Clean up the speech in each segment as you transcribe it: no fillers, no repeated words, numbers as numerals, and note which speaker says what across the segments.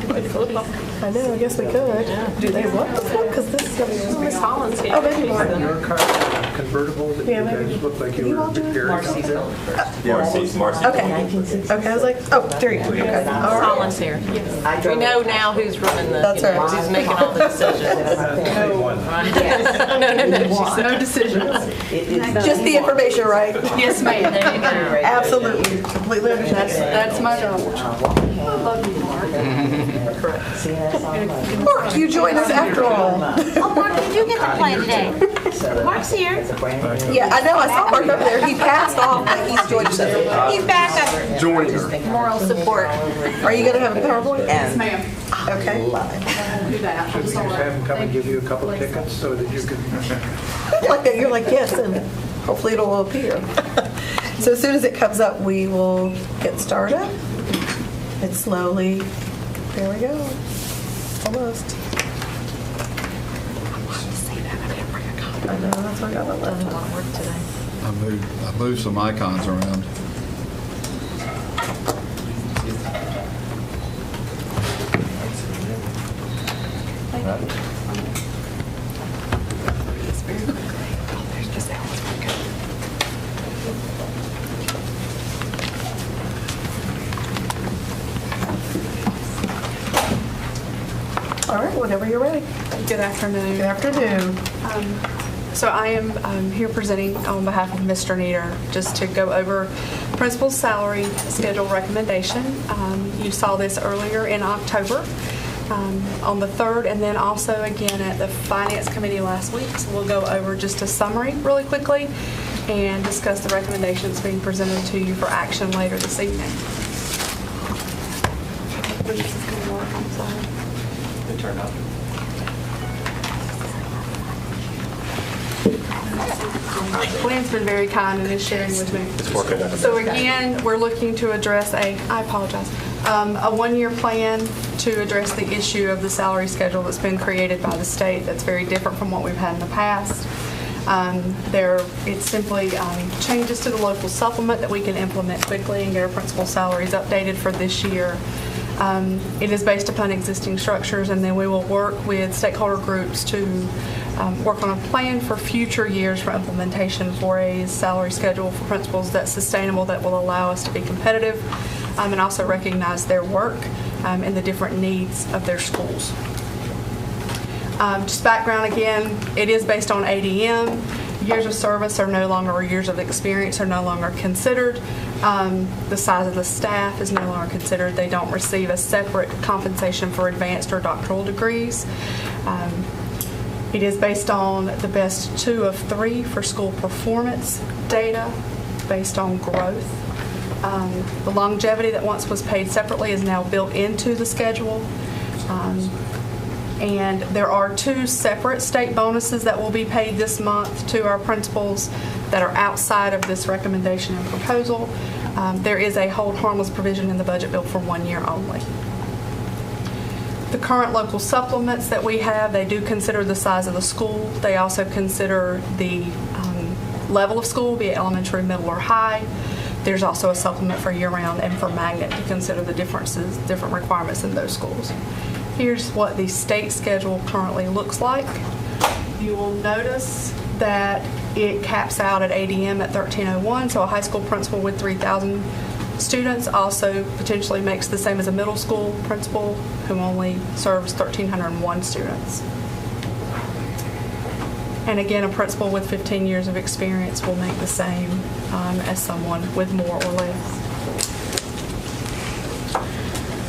Speaker 1: I know, I guess we could. Do they want this one? Because this is going to be
Speaker 2: Miss Holland's here.
Speaker 1: Oh, maybe
Speaker 3: Your car convertible that
Speaker 1: Yeah,
Speaker 3: you
Speaker 1: maybe.
Speaker 3: guys look like you
Speaker 1: You
Speaker 3: were
Speaker 1: all do it?
Speaker 3: preparing.
Speaker 4: Marcy.
Speaker 1: Okay. Okay, I was like, oh, there you go. Okay.
Speaker 2: Miss
Speaker 1: All right.
Speaker 2: Holland's here. We know now who's running the,
Speaker 1: That's right.
Speaker 2: who's making all the decisions.
Speaker 5: No decisions.
Speaker 1: Just the information, right?
Speaker 5: Yes, ma'am.
Speaker 2: There you go.
Speaker 1: Absolutely. Completely understand.
Speaker 5: That's my job.
Speaker 1: Mark, you joined us after all.
Speaker 6: Oh, Mark, did you get to play today? Mark's here.
Speaker 1: Yeah, I know. I saw Mark over there. He passed off, but he's joined us.
Speaker 6: He's back up.
Speaker 4: Joining her.
Speaker 6: Moral support.
Speaker 1: Are you going to have a PowerPoint?
Speaker 5: Yes, ma'am.
Speaker 1: Okay.
Speaker 5: I'll do that.
Speaker 3: We just have them come and give you a couple of tickets so that you can.
Speaker 1: Like that, you're like, yes, and hopefully it'll appear. So as soon as it comes up, we will get started. It's slowly, there we go, almost. I know, that's why I got my left.
Speaker 7: I moved some icons around.
Speaker 1: All right, whenever you're ready.
Speaker 5: Good afternoon.
Speaker 1: Good afternoon.
Speaker 5: So I am here presenting on behalf of Mr. Nieder just to go over principal's salary schedule recommendation. You saw this earlier in October on the 3rd, and then also again at the Finance Committee last week. So we'll go over just a summary really quickly and discuss the recommendations being presented to you for action later this evening. This is going to work, I'm sorry. Turn up. Glenn's been very kind and is sharing with me. So again, we're looking to address a 1-year plan to address the issue of the salary schedule that's been created by the state that's very different from what we've had in the past. It's simply changes to the local supplement that we can implement quickly and get our principal salaries updated for this year. It is based upon existing structures, and then we will work with stakeholder groups to work on a plan for future years for implementation for a salary schedule for principals that's sustainable, that will allow us to be competitive, and also recognize their work and the different needs of their schools. Just background again, it is based on ADM. Years of service are no longer, or years of experience are no longer considered. The size of the staff is no longer considered. They don't receive a separate compensation for advanced or doctoral degrees. It is based on the best 2 of 3 for school performance data based on growth. The longevity that once was paid separately is now built into the schedule. And there are 2 separate state bonuses that will be paid this month to our principals that are outside of this recommendation and proposal. There is a hold harmless provision in the budget bill for 1 year only. The current local supplements that we have, they do consider the size of the school. They also consider the level of school, be it elementary, middle, or high. There's also a supplement for year-round and for magnet to consider the differences, different requirements in those schools. Here's what the state schedule currently looks like. You will notice that it caps out at ADM at 1301, so a high school principal with 3,000 students also potentially makes the same as a middle school principal who only serves 1,301 students. And again, a principal with 15 years of experience will make the same as someone with more or less.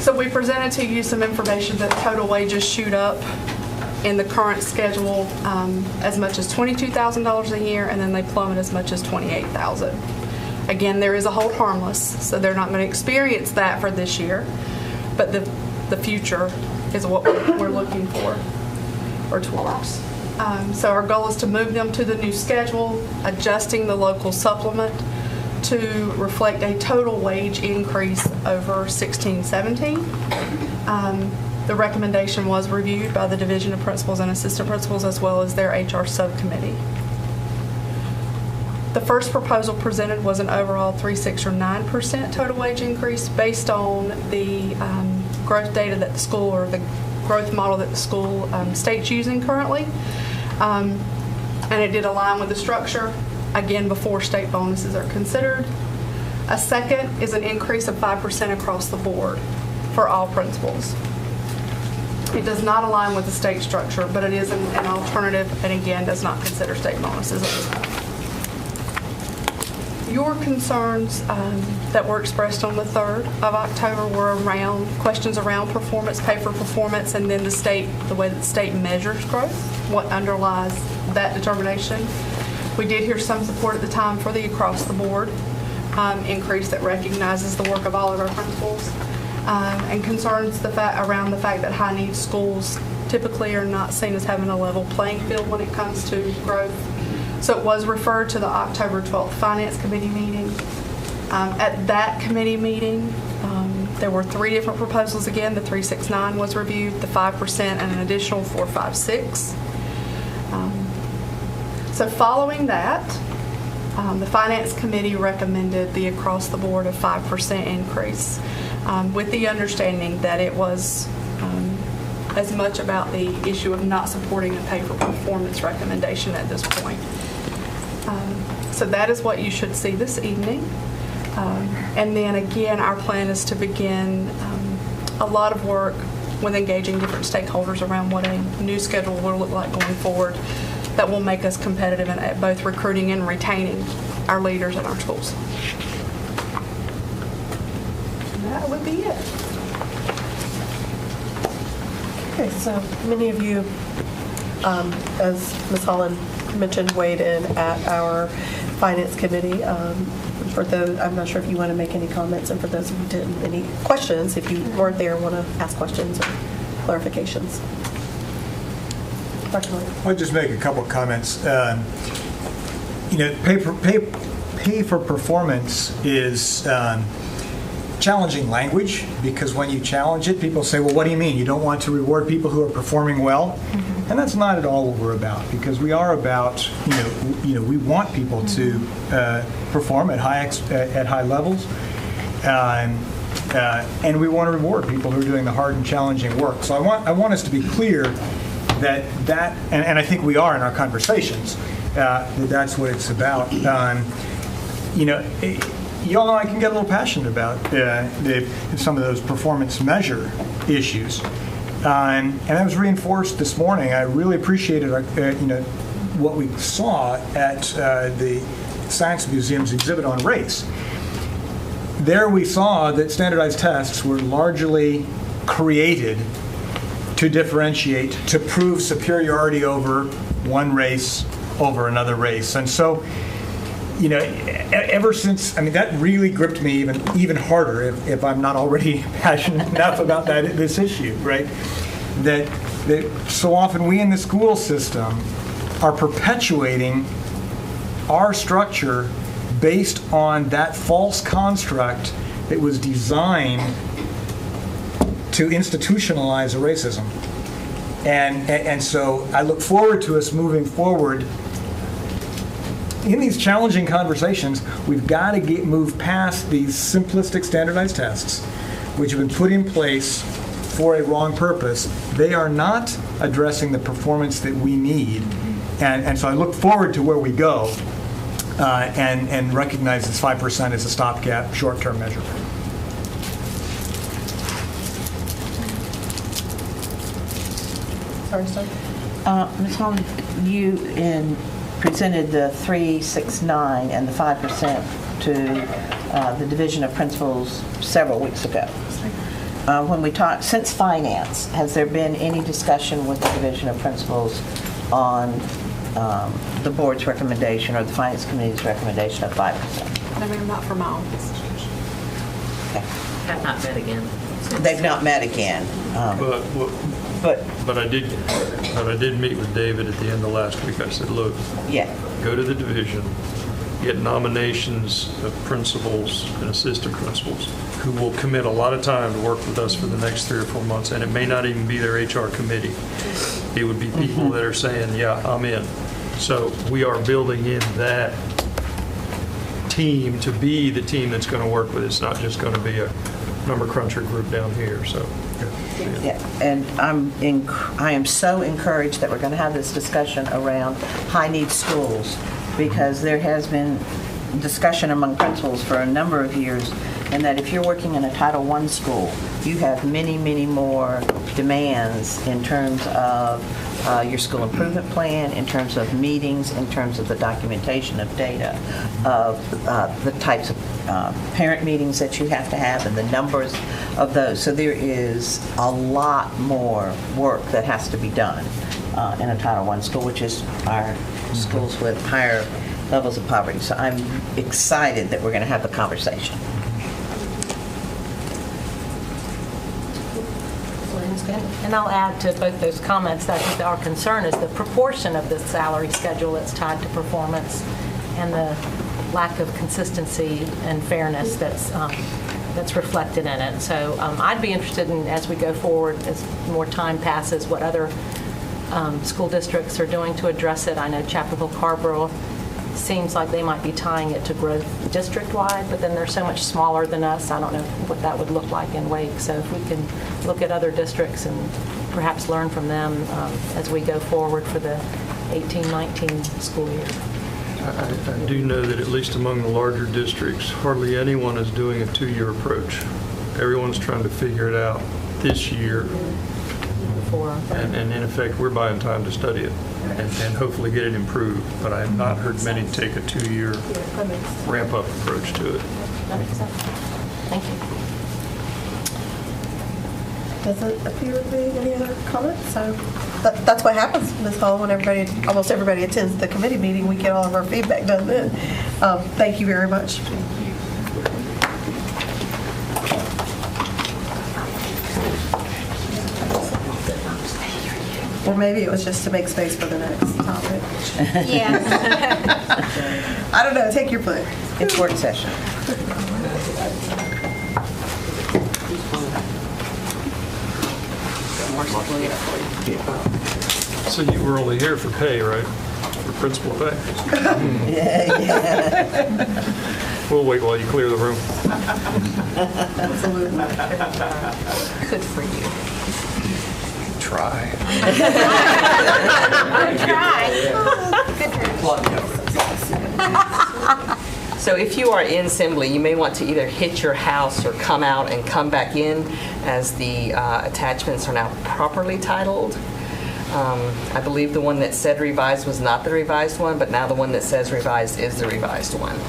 Speaker 5: So we presented to you some information that total wages shoot up in the current schedule as much as $22,000 a year, and then they plummet as much as $28,000. Again, there is a hold harmless, so they're not going to experience that for this year, but the future is what we're looking for or towards. So our goal is to move them to the new schedule, adjusting the local supplement to reflect a total wage increase over 16-17. The recommendation was reviewed by the Division of Principals and Assistant Principals as well as their HR subcommittee. The first proposal presented was an overall 3, 6, or 9% total wage increase based on the growth data that the school, or the growth model that the school state's using currently. And it did align with the structure, again, before state bonuses are considered. A second is an increase of 5% across the board for all principals. It does not align with the state structure, but it is an alternative, and again, does not consider state bonuses at this time. Your concerns that were expressed on the 3rd of October were around questions around performance, pay for performance, and then the way that the state measures growth, what underlies that determination. We did hear some support at the time for the across-the-board increase that recognizes the work of all of our principals, and concerns around the fact that high-need schools typically are not seen as having a level playing field when it comes to growth. So it was referred to the October 12th Finance Committee meeting. At that committee meeting, there were 3 different proposals again. The 369 was reviewed, the 5%, and an additional 456. So following that, the Finance Committee recommended the across-the-board of 5% increase, with the understanding that it was as much about the issue of not supporting a pay-for-performance recommendation at this point. So that is what you should see this evening. And then again, our plan is to begin a lot of work with engaging different stakeholders around what a new schedule will look like going forward that will make us competitive at both recruiting and retaining our leaders in our schools. That would be it.
Speaker 1: Okay, so many of you, as Ms. Holland mentioned, weighed in at our Finance Committee. For those, I'm not sure if you want to make any comments, and for those of you who didn't, any questions, if you weren't there, want to ask questions or clarifications. Dr. Miller.
Speaker 8: I'll just make a couple of comments. Pay for performance is challenging language, because when you challenge it, people say, well, what do you mean? You don't want to reward people who are performing well? Mm-hmm. And that's not at all what we're about, because we are about, we want people to perform at high levels, and we want to reward people who are doing the hard and challenging work. So I want us to be clear that and I think we are in our conversations, that's what it's about. Y'all know I can get a little passionate about some of those performance measure issues, and that was reinforced this morning. I really appreciated what we saw at the Science Museum's exhibit on race. There we saw that standardized tests were largely created to differentiate, to prove superiority over one race over another race. And so, ever since, that really gripped me even harder, if I'm not already passionate enough about this issue, right? That so often we in the school system are perpetuating our structure based on that false construct that was designed to institutionalize a racism. And so I look forward to us moving forward in these challenging conversations. We've got to move past these simplistic standardized tests, which have been put in place for a wrong purpose. They are not addressing the performance that we need. And so I look forward to where we go, and recognize this 5% as a stopgap, short-term measure.
Speaker 9: Ms. Holland, you presented the 369 and the 5% to the Division of Principals several weeks ago. When we talked, since finance, has there been any discussion with the Division of Principals on the board's recommendation or the Finance Committee's recommendation of 5%?
Speaker 5: I mean, not for my office.
Speaker 9: Okay.
Speaker 2: Have not met again.
Speaker 9: They've not met again.
Speaker 10: But I did meet with David at the end of last week. I said, look, go to the division, get nominations of principals and assistant principals who will commit a lot of time to work with us for the next 3 or 4 months, and it may not even be their HR committee. It would be people that are saying, yeah, I'm in. So we are building in that team to be the team that's going to work with. It's not just going to be a number cruncher group down here. So
Speaker 9: Yeah, and I am so encouraged that we're going to have this discussion around high-need schools, because there has been discussion among principals for a number of years, and that if you're working in a Title I school, you have many, many more demands in terms of your school improvement plan, in terms of meetings, in terms of the documentation of data, of the types of parent meetings that you have to have and the numbers of those. So there is a lot more work that has to be done in a Title I school, which is our schools with higher levels of poverty. So I'm excited that we're going to have the conversation.
Speaker 2: And I'll add to both those comments that our concern is the proportion of the salary schedule that's tied to performance and the lack of consistency and fairness that's reflected in it. So I'd be interested in, as we go forward, as more time passes, what other school districts are doing to address it. I know Chapel Hill Carrboro seems like they might be tying it to growth district-wide, but then they're so much smaller than us. I don't know what that would look like in Wake. So if we can look at other districts and perhaps learn from them as we go forward for the 18-19 school year.
Speaker 10: I do know that at least among the larger districts, hardly anyone is doing a 2-year approach. Everyone's trying to figure it out this year. And in effect, we're buying time to study it and hopefully get it improved. But I have not heard many take a 2-year ramp-up approach to it.
Speaker 2: That makes sense. Thank you.
Speaker 1: Doesn't appear to be any other comments, so that's what happens, Ms. Hall, when almost everybody attends the committee meeting. We get all of our feedback done then. Thank you very much. Or maybe it was just to make space for the next topic.
Speaker 6: Yeah.
Speaker 1: I don't know. Take your pick.
Speaker 9: It's work session.
Speaker 10: So you were only here for pay, right? For principal pay?
Speaker 9: Yeah.
Speaker 10: We'll wait while you clear the room.
Speaker 1: Absolutely.
Speaker 2: Good for you.
Speaker 10: Try.
Speaker 11: So if you are in Assembly, you may want to either hit your house or come out and come back in, as the attachments are now properly titled. I believe the one that said revised was not the revised one, but now the one that says revised is the revised one.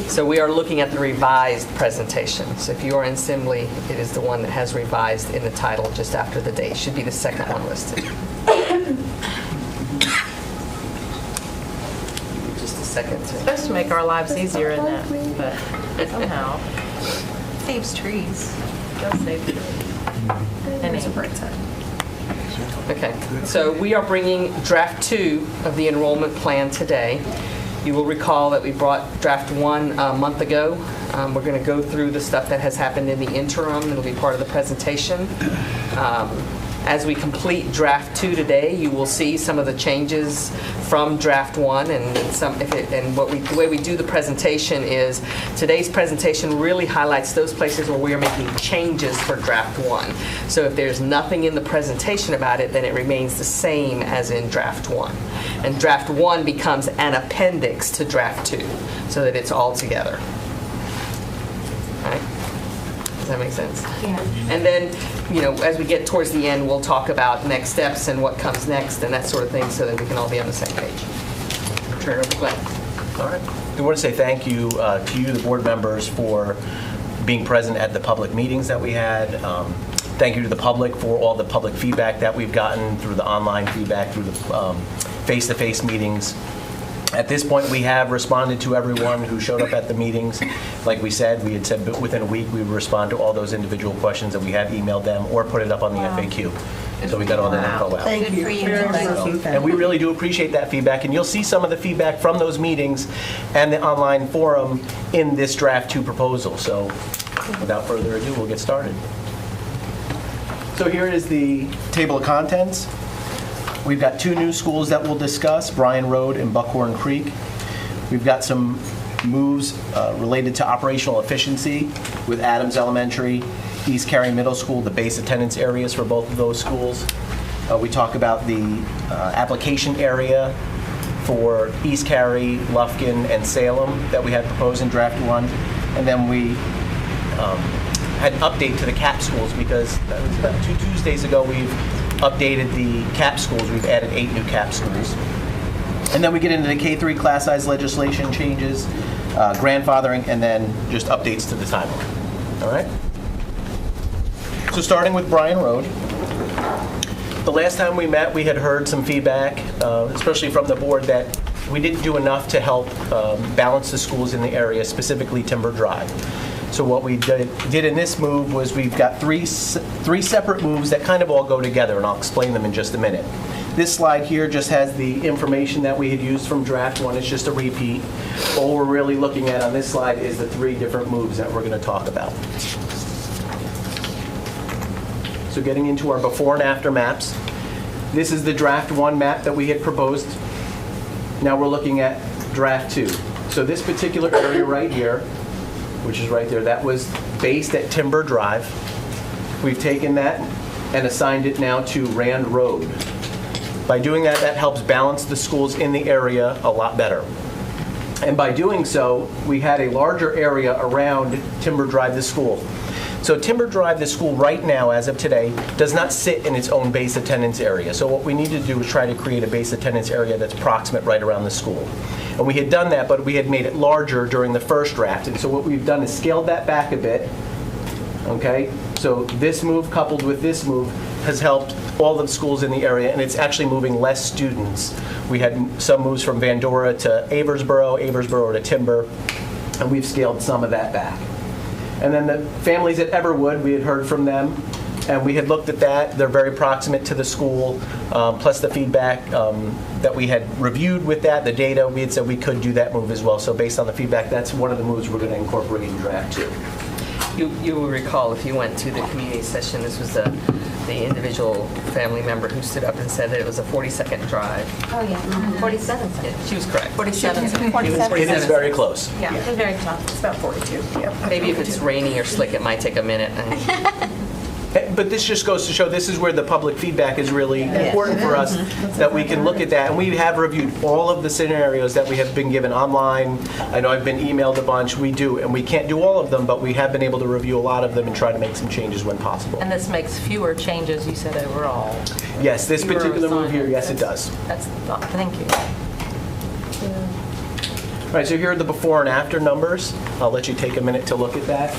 Speaker 11: So we are looking at the revised presentation. So if you are in Assembly, it is the one that has revised in the title just after the date. Should be the second one listed. Just a second.
Speaker 2: It's supposed to make our lives easier in that, but somehow saves trees. It does save trees. And it's a bright side.
Speaker 11: Okay, so we are bringing draft 2 of the enrollment plan today. You will recall that we brought draft 1 a month ago. We're going to go through the stuff that has happened in the interim. It'll be part of the presentation. As we complete draft 2 today, you will see some of the changes from draft 1, and the way we do the presentation is today's presentation really highlights those places where we are making changes for draft 1. So if there's nothing in the presentation about it, then it remains the same as in draft 1. And draft 1 becomes an appendix to draft 2, so that it's all together. All right? Does that make sense?
Speaker 6: Yeah.
Speaker 11: And then, as we get towards the end, we'll talk about next steps and what comes next and that sort of thing, so that we can all be on the same page. Turn it over to Glenn.
Speaker 12: All right. I want to say thank you to you, the board members, for being present at the public meetings that we had. Thank you to the public for all the public feedback that we've gotten through the online feedback, through the face-to-face meetings. At this point, we have responded to everyone who showed up at the meetings. Like we said, we had said within a week we would respond to all those individual questions, and we have emailed them or put it up on the FAQ. So we got all that info out.
Speaker 1: Thank you.
Speaker 12: And we really do appreciate that feedback. And you'll see some of the feedback from those meetings and the online forum in this draft 2 proposal. So without further ado, we'll get started. So here is the table of contents. We've got 2 new schools that we'll discuss, Bryan Road and Buckhorn Creek. We've got some moves related to operational efficiency with Adams Elementary East Cary Middle School, the base attendance areas for both of those schools. We talk about the application area for East Cary, Lufkin, and Salem that we had proposed in draft 1. And then we had an update to the CAP schools because that was about 2 Tuesdays ago we've updated the CAP schools. We've added 8 new CAP schools. And then we get into the K-3 class size legislation changes, grandfathering, and then just updates to the timeline. All right? So starting with Bryan Road. The last time we met, we had heard some feedback, especially from the board, that we didn't do enough to help balance the schools in the area, specifically Timber Drive. So what we did in this move was we've got three separate moves that kind of all go together, and I'll explain them in just a minute. This slide here just has the information that we had used from draft 1. It's just a repeat. All we're really looking at on this slide is the 3 different moves that we're going to talk about. So getting into our before and after maps. This is the draft 1 map that we had proposed. Now we're looking at draft 2. So this particular area right here, which is right there, that was based at Timber Drive. We've taken that and assigned it now to Rand Road. By doing that, that helps balance the schools in the area a lot better. And by doing so, we had a larger area around Timber Drive, the school. So Timber Drive, the school right now, as of today, does not sit in its own base attendance area. So what we need to do is try to create a base attendance area that's proximate right around the school. And we had done that, but we had made it larger during the first draft. And so what we've done is scaled that back a bit. Okay? So this move coupled with this move has helped all the schools in the area, and it's actually moving less students. We had some moves from Vandora to Aversboro to Timber, and we've scaled some of that back. And then the families at Everwood, we had heard from them, and we had looked at that. They're very proximate to the school, plus the feedback that we had reviewed with that, the data, we had said we could do that move as well. So based on the feedback, that's one of the moves we're going to incorporate in draft 2.
Speaker 11: You will recall, if you went to the community session, this was the individual family member who stood up and said that it was a 40-second drive.
Speaker 6: Oh, yeah, 47 seconds.
Speaker 11: Yeah, she was correct.
Speaker 2: 47.
Speaker 6: 47
Speaker 12: It is very close.
Speaker 6: Yeah, it was very close.
Speaker 1: It's about 42, yeah.
Speaker 11: Maybe if it's rainy or slick, it might take a minute.
Speaker 12: But this just goes to show this is where the public feedback is really important for us, that we can look at that. And we have reviewed all of the scenarios that we have been given online. I know I've been emailed a bunch. We do, and we can't do all of them, but we have been able to review a lot of them and try to make some changes when possible.
Speaker 2: And this makes fewer changes, you said, overall.
Speaker 12: Yes, this
Speaker 2: Fewer
Speaker 12: particular move here,
Speaker 2: assignments.
Speaker 12: yes, it does.
Speaker 2: That's, thank you.
Speaker 12: All right, so here are the before and after numbers. I'll let you take a minute to look at that.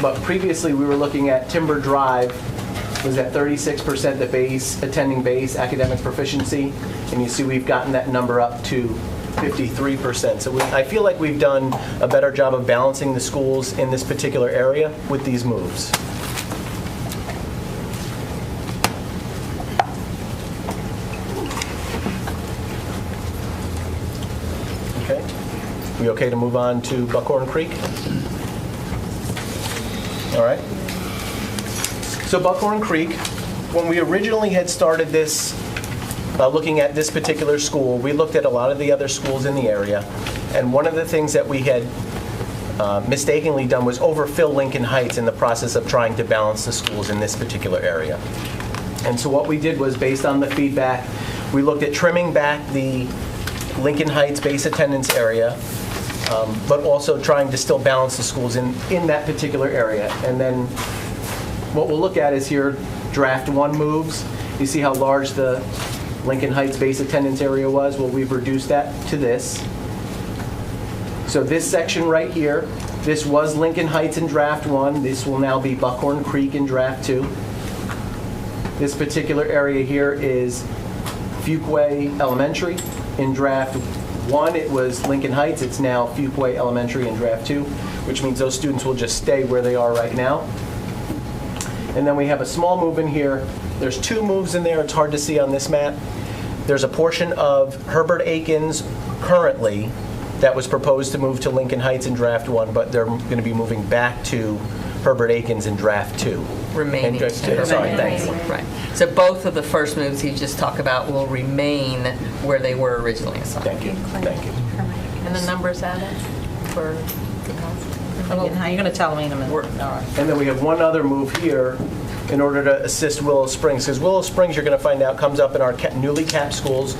Speaker 12: But previously, we were looking at Timber Drive was at 36% the base, attending base, academic proficiency. And you see we've gotten that number up to 53%. So I feel like we've done a better job of balancing the schools in this particular area with these moves. Okay. We okay to move on to Buckhorn Creek? All right. So Buckhorn Creek, when we originally had started this, looking at this particular school, we looked at a lot of the other schools in the area, and one of the things that we had mistakenly done was overfill Lincoln Heights in the process of trying to balance the schools in this particular area. And so what we did was, based on the feedback, we looked at trimming back the Lincoln Heights base attendance area, but also trying to still balance the schools in that particular area. And then what we'll look at is here, draft 1 moves. You see how large the Lincoln Heights base attendance area was? Well, we've reduced that to this. So this section right here, this was Lincoln Heights in draft 1. This will now be Buckhorn Creek in draft 2. This particular area here is Fuquay Elementary. In draft 1, it was Lincoln Heights. It's now Fuquay Elementary in draft 2, which means those students will just stay where they are right now. And then we have a small move in here. There's 2 moves in there. It's hard to see on this map. There's a portion of Herbert Akins currently that was proposed to move to Lincoln Heights in draft 1, but they're going to be moving back to Herbert Akins in draft 2.
Speaker 11: Remaining.
Speaker 12: Sorry, thanks.
Speaker 11: Right. So both of the first moves he just talked about will remain where they were originally assigned.
Speaker 12: Thank you. Thank you.
Speaker 2: And the numbers added for How are you going to tell me in a minute? All right.
Speaker 12: And then we have one other move here in order to assist Willow Springs, because Willow Springs, you're going to find out, comes up in our newly capped schools.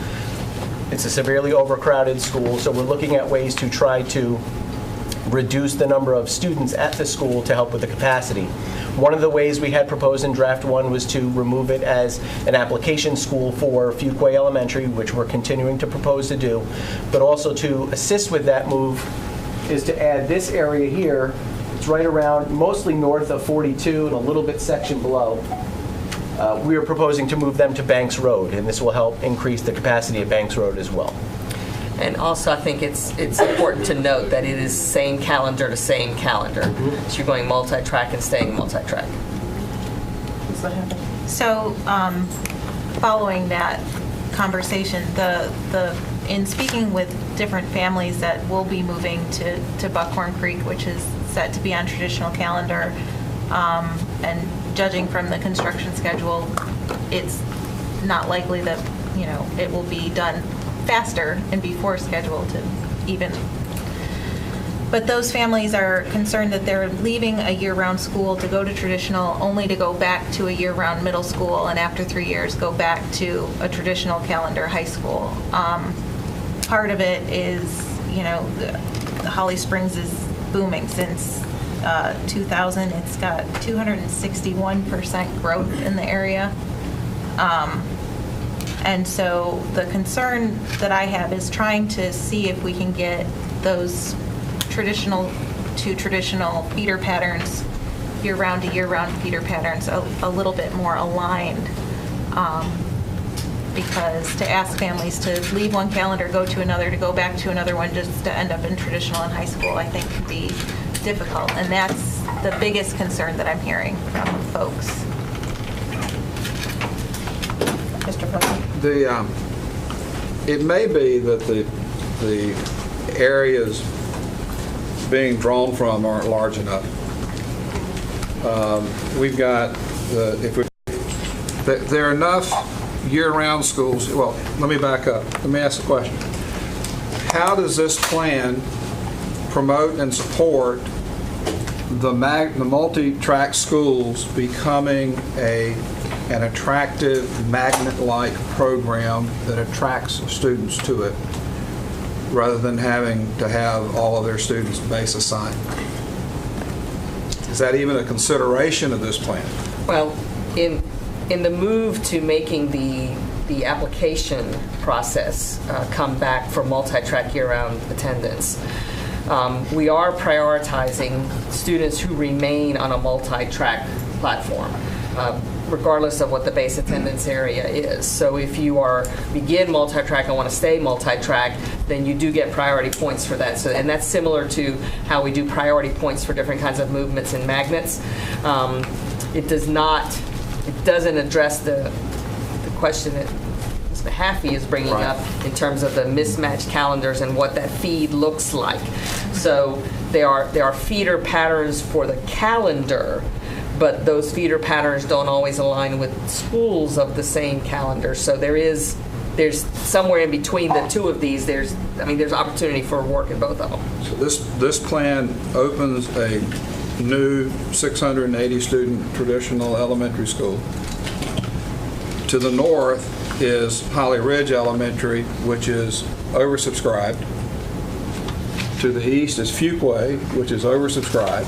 Speaker 12: It's a severely overcrowded school, so we're looking at ways to try to reduce the number of students at the school to help with the capacity. One of the ways we had proposed in draft one was to remove it as an application school for Fuquay Elementary, which we're continuing to propose to do, but also to assist with that move is to add this area here. It's right around, mostly north of 42 and a little bit section below. We are proposing to move them to Banks Road, and this will help increase the capacity at Banks Road as well.
Speaker 11: And also, I think it's important to note that it is same calendar to same calendar. So you're going multi-track and staying multi-track.
Speaker 6: So, following that conversation, in speaking with different families that will be moving to Buckhorn Creek, which is set to be on traditional calendar, and judging from the construction schedule, it's not likely that, it will be done faster and before scheduled even. But those families are concerned that they're leaving a year-round school to go to traditional, only to go back to a year-round middle school, and after 3 years go back to a traditional calendar high school. Part of it is, the Holly Springs is booming since 2000. It's got 261% growth in the area. And so the concern that I have is trying to see if we can get those traditional feeder patterns, year-round to year-round feeder patterns, a little bit more aligned. Because to ask families to leave one calendar, go to another, to go back to another one, just to end up in traditional and high school, I think could be difficult. And that's the biggest concern that I'm hearing from folks. Mr. President?
Speaker 7: It may be that the areas being drawn from aren't large enough. We've got there are enough year-round schools. Well, let me back up. Let me ask a question. How does this plan promote and support the multi-track schools becoming an attractive magnet-like program that attracts students to it, rather than having to have all of their students base assigned? Is that even a consideration of this plan?
Speaker 11: Well, in the move to making the application process come back for multi-track year-round attendance, we are prioritizing students who remain on a multi-track platform, regardless of what the base attendance area is. So if you begin multi-track and want to stay multi-track, then you do get priority points for that. So, and that's similar to how we do priority points for different kinds of movements and magnets. It doesn't address the question that Ms. Mahaffey is bringing up in terms of the mismatched calendars and what that feed looks like. So there are feeder patterns for the calendar, but those feeder patterns don't always align with schools of the same calendar. So there's somewhere in between the two of these, there's opportunity for work in both of them.
Speaker 7: So this plan opens a new 680 student traditional elementary school. To the north is Holly Ridge Elementary, which is oversubscribed. To the east is Fuquay, which is oversubscribed.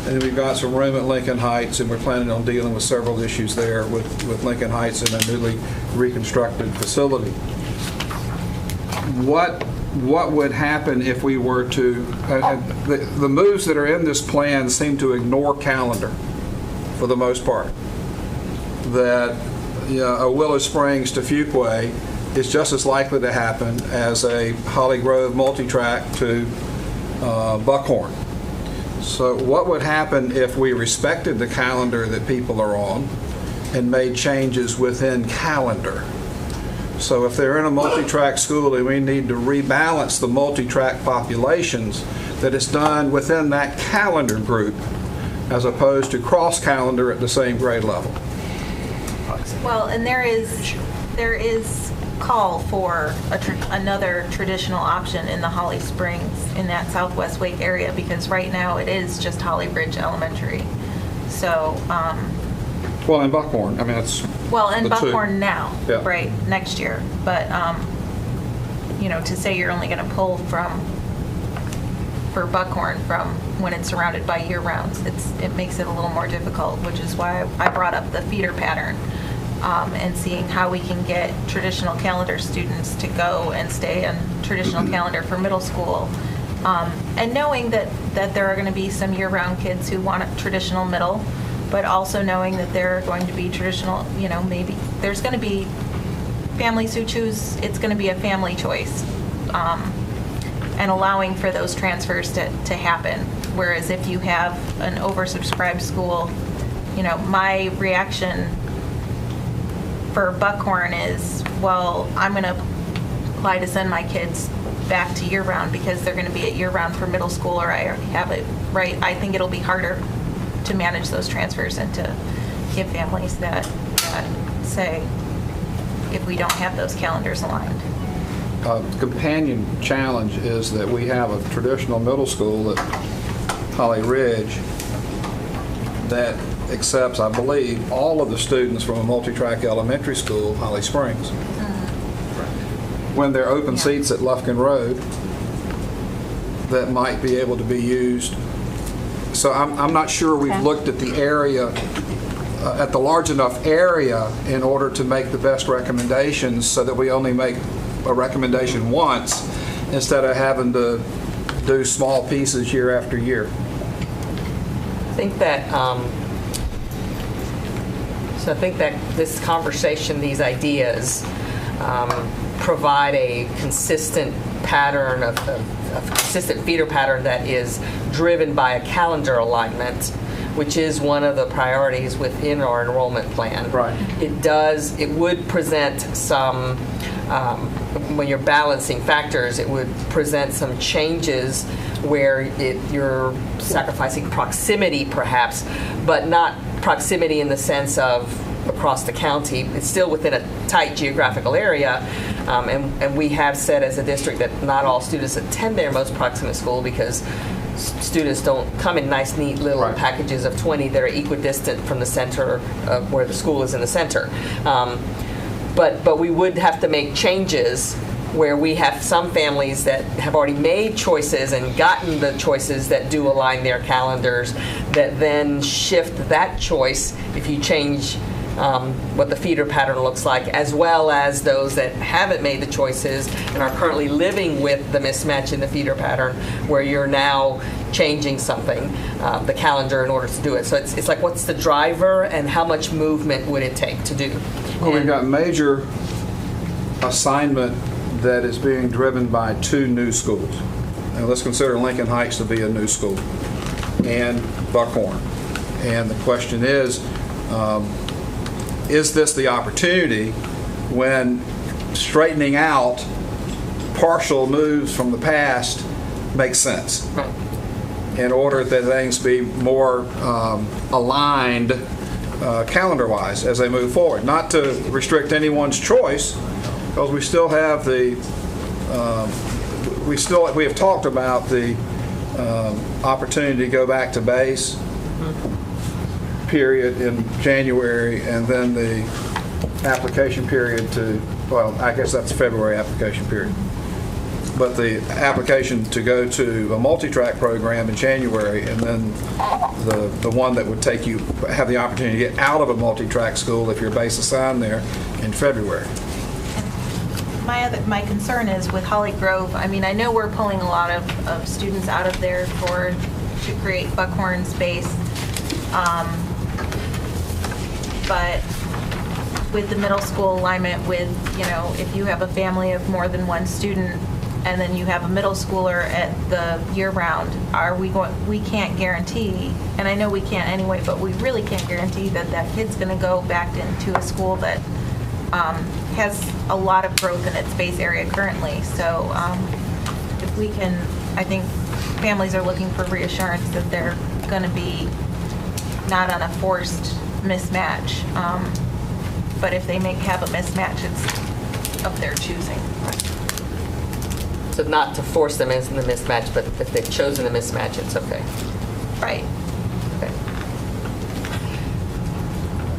Speaker 7: And we've got some room at Lincoln Heights, and we're planning on dealing with several issues there with Lincoln Heights in a newly reconstructed facility. What would happen if we were to, the moves that are in this plan seem to ignore calendar for the most part. That a Willow Springs to Fuquay is just as likely to happen as a Holly Grove multi-track to Buckhorn. So what would happen if we respected the calendar that people are on and made changes within calendar? So if they're in a multi-track school and we need to rebalance the multi-track populations, that it's done within that calendar group as opposed to cross-calendar at the same grade level.
Speaker 6: Well, and there is there is call for another traditional option in the Holly Springs, in that Southwest Wake area, because right now it is just Holly Bridge Elementary. So,
Speaker 7: Well, in Buckhorn, I mean, it's
Speaker 6: well, in
Speaker 7: the two.
Speaker 6: Buckhorn now,
Speaker 7: Yeah.
Speaker 6: right, next year. But, you know, to say you're only going to pull for Buckhorn from when it's surrounded by year-rounds, it makes it a little more difficult, which is why I brought up the feeder pattern. And seeing how we can get traditional calendar students to go and stay on traditional calendar for middle school. And knowing that there are going to be some year-round kids who want a traditional middle, but also knowing that there are going to be traditional, you know, maybe there's going to be families who choose, it's going to be a family choice. And allowing for those transfers to happen. Whereas if you have an oversubscribed school, you know, my reaction for Buckhorn is, well, I'm going to apply to send my kids back to year-round because they're going to be at year-round for middle school, or I already have it right. I think it'll be harder to manage those transfers and to give families that say, if we don't have those calendars aligned.
Speaker 7: Companion challenge is that we have a traditional middle school at Holly Ridge that accepts, I believe, all of the students from a multi-track elementary school, Holly Springs. When there are open seats at Lufkin Road that might be able to be used. So I'm not sure we've looked at the area, at the large enough area in order to make the best recommendations so that we only make a recommendation once instead of having to do small pieces year after year.
Speaker 11: I think that So I think that this conversation, these ideas, provide a consistent pattern of consistent feeder pattern that is driven by a calendar alignment, which is one of the priorities within our enrollment plan.
Speaker 7: Right.
Speaker 11: It would present some, when you're balancing factors, it would present some changes where you're sacrificing proximity perhaps, but not proximity in the sense of across the county. It's still within a tight geographical area, and we have said as a district that not all students attend their most proximate school because students don't come in nice, neat little packages of 20 that are equidistant from the center of where the school is in the center. But we would have to make changes where we have some families that have already made choices and gotten the choices that do align their calendars, that then shift that choice if you change what the feeder pattern looks like, as well as those that haven't made the choices and are currently living with the mismatch in the feeder pattern, where you're now changing something, the calendar, in order to do it. So it's like, what's the driver and how much movement would it take to do?
Speaker 7: Well, we've got major assignment that is being driven by two new schools. And let's consider Lincoln Heights to be a new school, and Buckhorn. And the question is this the opportunity when straightening out partial moves from the past makes sense?
Speaker 11: Right.
Speaker 7: In order that things be more aligned calendar-wise as they move forward. Not to restrict anyone's choice, because we still have the, we have talked about the opportunity to go back to base period in January, and then the application period to, well, I guess that's February application period. But the application to go to a multi-track program in January, and then the one that would take you, have the opportunity to get out of a multi-track school if you're base assigned there in February.
Speaker 6: My concern is with Holly Grove, I mean, I know we're pulling a lot of students out of there to create Buckhorn space, but with the middle school alignment with, you know, if you have a family of more than one student and then you have a middle schooler at the year-round, we can't guarantee, and I know we can't anyway, but we really can't guarantee that that kid's going to go back into a school that has a lot of growth in its base area currently. So if we can, I think families are looking for reassurance that they're going to be not on a forced mismatch. but if they have a mismatch, it's of their choosing.
Speaker 11: So not to force them into the mismatch, but if they've chosen the mismatch, it's okay.
Speaker 6: Right.
Speaker 11: Okay.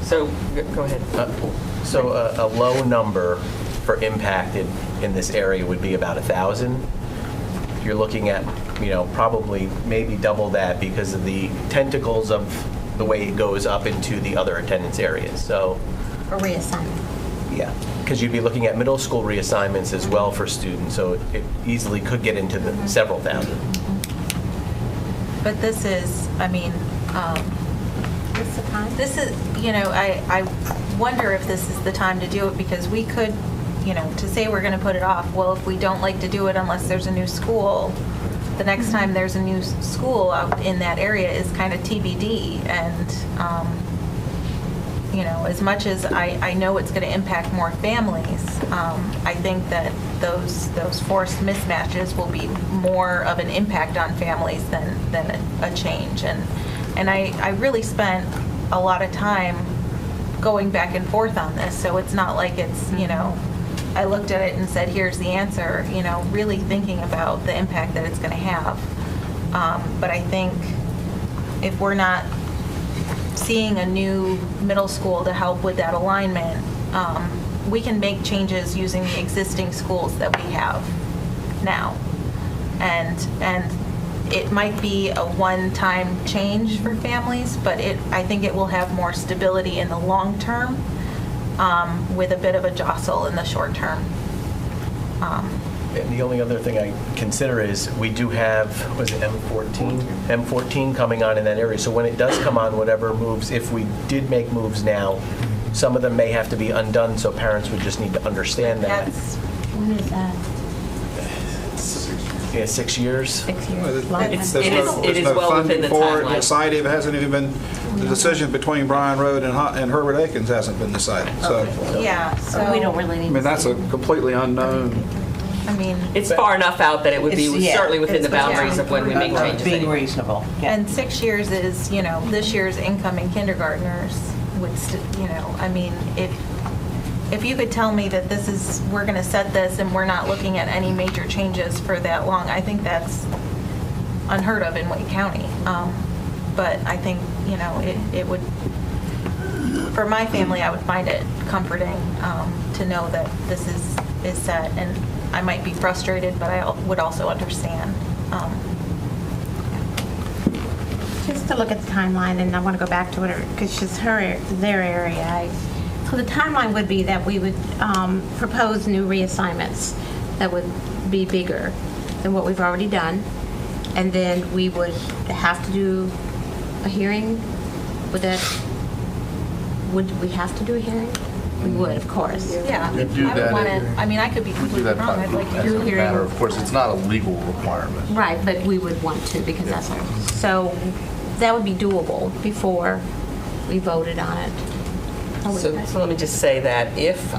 Speaker 11: So, go ahead.
Speaker 12: So a low number for impacted in this area would be about 1,000. You're looking at, probably maybe double that because of the tentacles of the way it goes up into the other attendance areas. So,
Speaker 13: For reassignment.
Speaker 12: yeah, because you'd be looking at middle school reassignments as well for students, so it easily could get into the several thousand.
Speaker 6: But this is,
Speaker 13: What's the time?
Speaker 6: this is, I wonder if this is the time to do it, because we could, to say we're going to put it off, well, if we don't like to do it unless there's a new school, the next time there's a new school out in that area is kind of TBD. And, as much as I know it's going to impact more families, I think that those forced mismatches will be more of an impact on families than a change. And I really spent a lot of time going back and forth on this, so it's not like it's, I looked at it and said, here's the answer, really thinking about the impact that it's going to have. But I think if we're not seeing a new middle school to help with that alignment, we can make changes using the existing schools that we have now. And it might be a one-time change for families, but I think it will have more stability in the long term, with a bit of a jostle in the short term.
Speaker 12: And the only other thing I consider is we do have, was it M14 coming on in that area. So when it does come on, whatever moves, if we did make moves now, some of them may have to be undone, so parents would just need to understand that.
Speaker 13: When is that?
Speaker 12: Yeah, 6 years.
Speaker 13: 6 years.
Speaker 11: It is well within the timeline.
Speaker 7: Decided, it hasn't even been, the decision between Bryan Road and Herbert Akins hasn't been decided, so.
Speaker 6: Yeah, so.
Speaker 13: We don't really need.
Speaker 7: I mean, that's a completely unknown.
Speaker 11: It's far enough out that it would be certainly within the boundaries of when we make changes.
Speaker 9: Being
Speaker 11: anyway.
Speaker 9: reasonable.
Speaker 6: And 6 years is, this year's incoming kindergartners would, if you could tell me that we're going to set this and we're not looking at any major changes for that long, I think that's unheard of in Wake County. But I think, it would, for my family, I would find it comforting to know that this is set. And I might be frustrated, but I would also understand.
Speaker 13: Just to look at the timeline, and I want to go back to it because it's their area. So the timeline would be that we would propose new reassignments that would be bigger than what we've already done, and then we would have to do a hearing. Would we have to do a hearing? We would, of course.
Speaker 6: Yeah.
Speaker 14: You do
Speaker 6: I
Speaker 14: that
Speaker 6: would
Speaker 14: in-
Speaker 6: want to, I could be
Speaker 14: We do
Speaker 6: completely
Speaker 14: that
Speaker 6: wrong. I'd like to
Speaker 14: as
Speaker 6: do
Speaker 14: a
Speaker 6: a hearing.
Speaker 14: matter, of course, it's not a legal requirement.
Speaker 13: Right, but we would want to because that's our, so that would be doable before we voted on it.
Speaker 11: So let me just say that if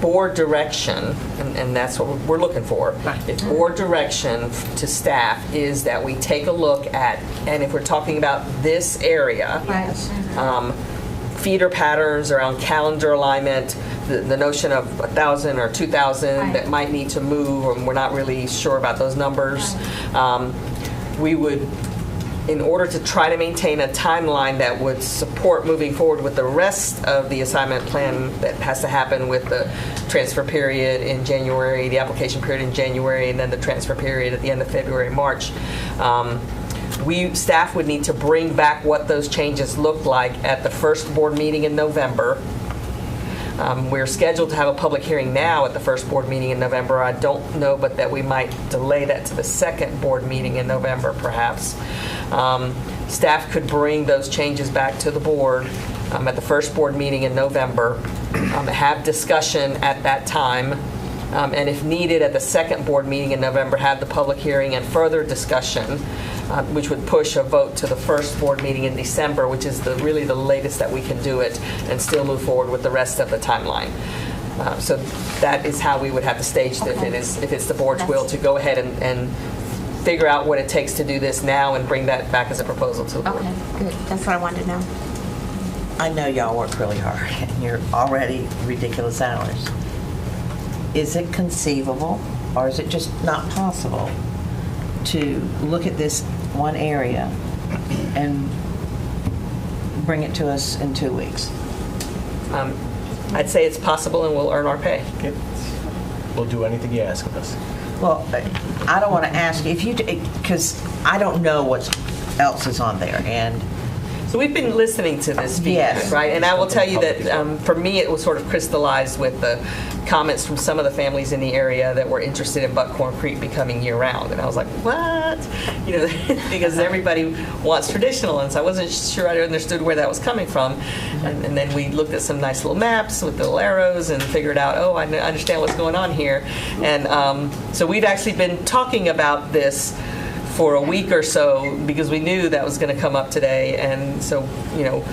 Speaker 11: board direction, and that's what we're looking for, if board direction to staff is that we take a look at, and if we're talking about this area, feeder patterns around calendar alignment, the notion of 1,000 or 2,000 that might need to move, and we're not really sure about those numbers, we would, in order to try to maintain a timeline that would support moving forward with the rest of the assignment plan that has to happen with the transfer period in January, the application period in January, and then the transfer period at the end of February, March, staff would need to bring back what those changes looked like at the first board meeting in November. We're scheduled to have a public hearing now at the first board meeting in November. I don't know, but that we might delay that to the second board meeting in November, perhaps. Staff could bring those changes back to the board at the first board meeting in November, have discussion at that time, and if needed at the second board meeting in November, have the public hearing and further discussion, which would push a vote to the first board meeting in December, which is really the latest that we can do it, and still move forward with the rest of the timeline. So that is how we would have to stage it if it's the board's will to go ahead and figure out what it takes to do this now and bring that back as a proposal to the board.
Speaker 13: Okay, good. That's what I wanted to know.
Speaker 9: I know y'all work really hard. You're already ridiculous hours. Is it conceivable, or is it just not possible to look at this one area and bring it to us in 2 weeks?
Speaker 11: I'd say it's possible, and we'll earn our pay.
Speaker 12: We'll do anything you ask of us.
Speaker 9: Well, I don't want to ask if you, because I don't know what else is on there, and
Speaker 11: So we've been listening to this feedback,
Speaker 9: Yes.
Speaker 11: right? And I will tell you that for me, it was sort of crystallized with the comments from some of the families in the area that were interested in Buckhorn Creek becoming year-round. And I was like, what? You know, because everybody wants traditional, and so I wasn't sure I understood where that was coming from. And then we looked at some nice little maps with the little arrows and figured out, oh, I understand what's going on here. And so we've actually been talking about this for a week or so because we knew that was going to come up today, and so, you know,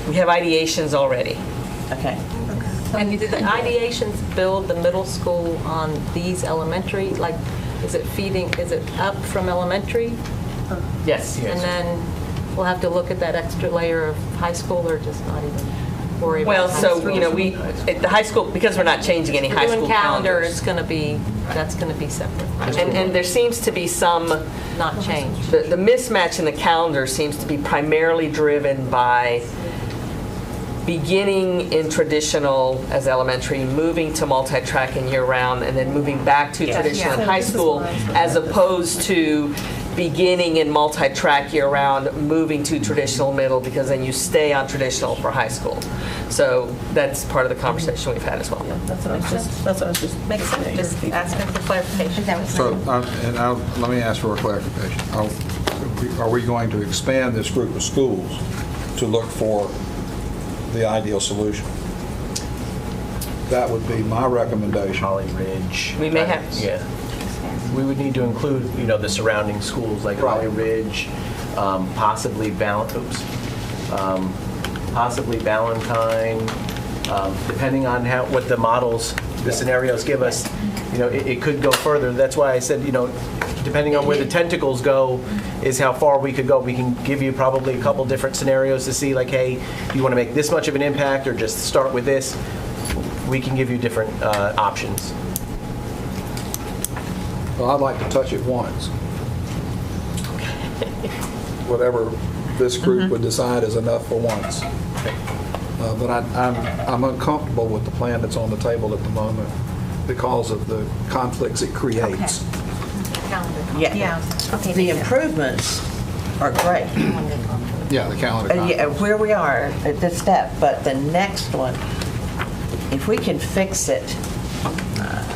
Speaker 11: we have ideations already.
Speaker 9: okay.
Speaker 2: And did the ideations build the middle school on these elementary? Like, is it up from elementary?
Speaker 11: Yes.
Speaker 2: And then we'll have to look at that extra layer of high school, or just not even worry about
Speaker 11: Well,
Speaker 2: high
Speaker 11: so,
Speaker 2: school?
Speaker 11: you know, we, at the high school, because we're not changing any
Speaker 2: We're
Speaker 11: high
Speaker 2: doing
Speaker 11: school
Speaker 2: calendar,
Speaker 11: calendars.
Speaker 2: that's going to be separate.
Speaker 11: And there seems to be some,
Speaker 2: Not changed.
Speaker 11: the mismatch in the calendar seems to be primarily driven by beginning in traditional as elementary, moving to multi-track and year-round, and then moving back to traditional in high school, as opposed to beginning in multi-track year-round, moving to traditional middle, because then you stay on traditional for high school. So that's part of the conversation we've had as well.
Speaker 1: That's what I was just
Speaker 2: Makes sense, just asking for clarification.
Speaker 7: So, let me ask for a clarification. Are we going to expand this group of schools to look for the ideal solution? That would be my recommendation.
Speaker 12: Holly Ridge.
Speaker 11: We may have.
Speaker 12: Yeah. We would need to include, you know, the surrounding schools like Holly Ridge, possibly Ballantyne, depending on what the models, the scenarios give us. You know, it could go further. That's why I said, you know, depending on where the tentacles go is how far we could go. We can give you probably a couple different scenarios to see, like, hey, do you want to make this much of an impact or just start with this? We can give you different options.
Speaker 7: Well, I'd like to touch it once. Whatever this group would decide is enough for once. But I'm uncomfortable with the plan that's on the table at the moment because of the conflicts it creates.
Speaker 9: Yeah. The improvements are great.
Speaker 7: Yeah, the calendar.
Speaker 9: Yeah, where we are at this step, but the next one, if we can fix it,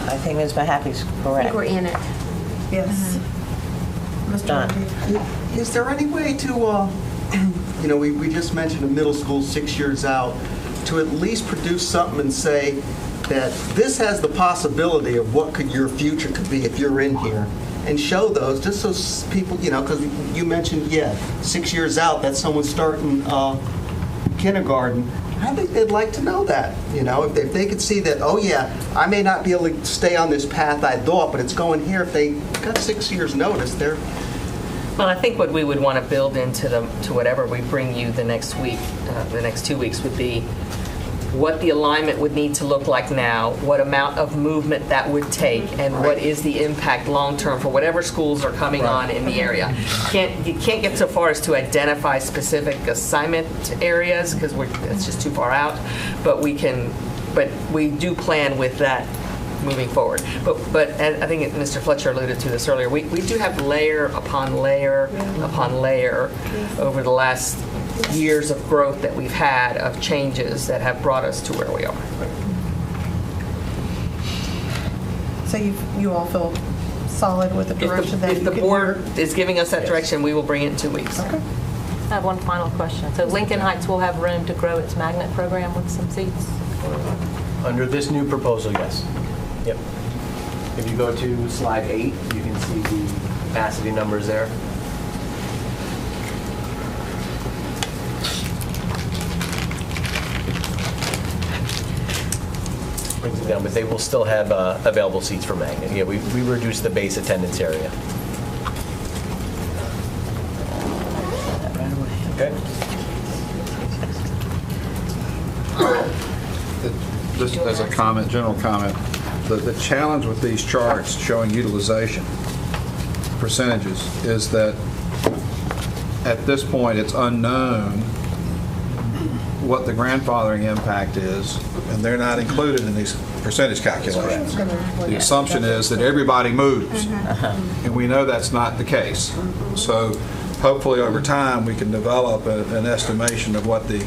Speaker 9: I think Ms. Mahaffey's
Speaker 13: I
Speaker 9: correct.
Speaker 13: think we're in it.
Speaker 1: Yes.
Speaker 9: Done.
Speaker 15: Is there any way to, you know, we just mentioned a middle school 6 years out, to at least produce something and say that this has the possibility of what your future could be if you're in here, and show those, just so people, you know, because you mentioned, 6 years out, that's someone starting kindergarten. I think they'd like to know that, you know, if they could see that, oh yeah, I may not be able to stay on this path I thought, but it's going here. If they got 6 years notice, they're...
Speaker 11: Well, I think what we would want to build into to whatever we bring you the next week, the next 2 weeks, would be what the alignment would need to look like now, what amount of movement that would take, and what is the impact long-term for whatever schools are coming on in the area. You can't get so far as to identify specific assignment areas, because it's just too far out, but we do plan with that moving forward. But I think Mr. Fletcher alluded to this earlier, we do have layer upon layer upon layer over the last years of growth that we've had, of changes that have brought us to where we are.
Speaker 1: So you all feel solid with the direction that
Speaker 11: If the board is giving us that direction, we will bring it in 2 weeks.
Speaker 1: Okay.
Speaker 2: I have one final question. So Lincoln Heights will have room to grow its magnet program with some seats?
Speaker 12: Under this new proposal, yes. Yep. If you go to slide 8, you can see the capacity numbers there. Brings it down, but they will still have available seats for magnet. Yeah, we reduced the base attendance area. Okay.
Speaker 7: Just as a comment, general comment, the challenge with these charts showing utilization percentages is that at this point, it's unknown what the grandfathering impact is, and they're not included in these percentage calculations. The assumption is that everybody moves, and we know that's not the case. So hopefully over time, we can develop an estimation of what the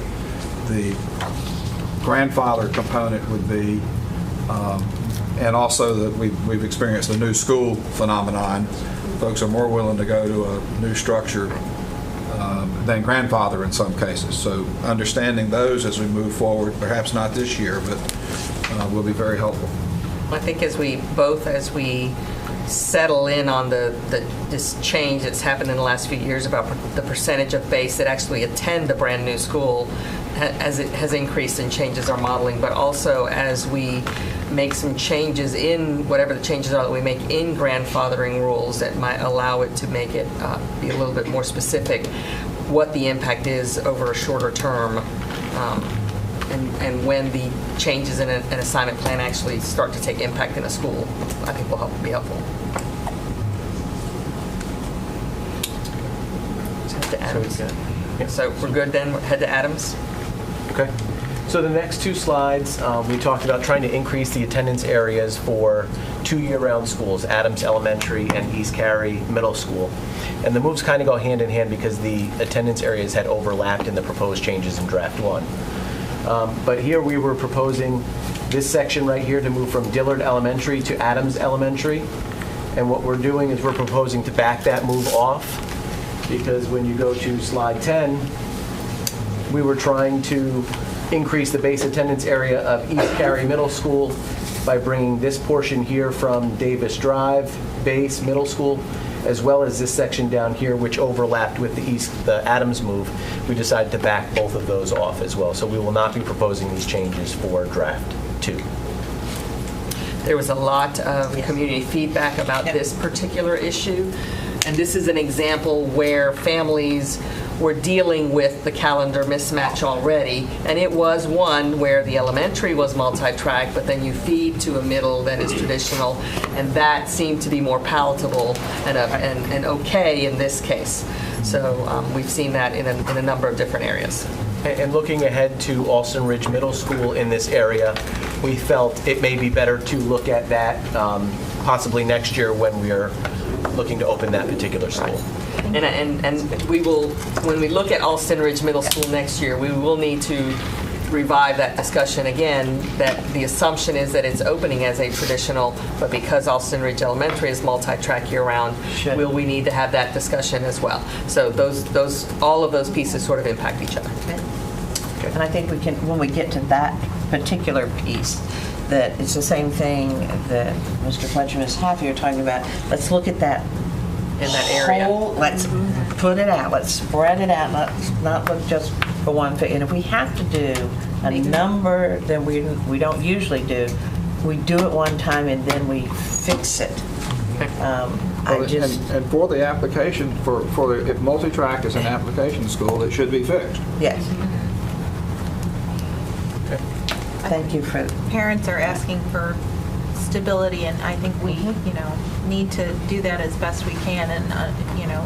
Speaker 7: grandfather component would be, and also that we've experienced the new school phenomenon. Folks are more willing to go to a new structure than grandfather in some cases. So understanding those as we move forward, perhaps not this year, but will be very helpful.
Speaker 11: I think as we settle in on this change that's happened in the last few years about the percentage of base that actually attend a brand new school, as it has increased and changes our modeling, but also as we make some changes in whatever the changes are that we make in grandfathering rules that might allow it to make it be a little bit more specific what the impact is over a shorter term, and when the changes in an assignment plan actually start to take impact in a school, I think will be helpful. Head to Adams. So we're good then, head to Adams.
Speaker 12: Okay. So the next two slides, we talked about trying to increase the attendance areas for 2 year-round schools, Adams Elementary and East Cary Middle School. And the moves kind of go hand in hand because the attendance areas had overlapped in the proposed changes in Draft 1. But here we were proposing this section right here to move from Dillard Elementary to Adams Elementary. And what we're doing is we're proposing to back that move off, because when you go to slide 10, we were trying to increase the base attendance area of East Cary Middle School by bringing this portion here from Davis Drive base middle school, as well as this section down here, which overlapped with the Adams move. We decided to back both of those off as well. So we will not be proposing these changes for Draft 2.
Speaker 11: There was a lot of community feedback about this particular issue, and this is an example where families were dealing with the calendar mismatch already, and it was one where the elementary was multi-track, but then you feed to a middle that is traditional, and that seemed to be more palatable and okay in this case. So we've seen that in a number of different areas.
Speaker 12: And looking ahead to Alston Ridge Middle School in this area, we felt it may be better to look at that possibly next year when we are looking to open that particular school.
Speaker 11: And we will, when we look at Alston Ridge Middle School next year, we will need to revive that discussion again, that the assumption is that it's opening as a traditional, but because Alston Ridge Elementary is multi-track year-round, will we need to have that discussion as well? So all of those pieces sort of impact each other.
Speaker 9: Okay. And I think we can, when we get to that particular piece, that it's the same thing that Mr. Fletcher and Ms. Hoffey are talking about. Let's look at that
Speaker 11: in that area.
Speaker 9: Let's put it out. Let's spread it out. Let's not look just for one thing. And if we have to do a number that we don't usually do, we do it one time and then we fix it.
Speaker 7: And for the application, if multi-track is an application school, it should be fixed.
Speaker 9: Yes. Okay. Thank you for.
Speaker 6: Parents are asking for stability, and I think we, need to do that as best we can. And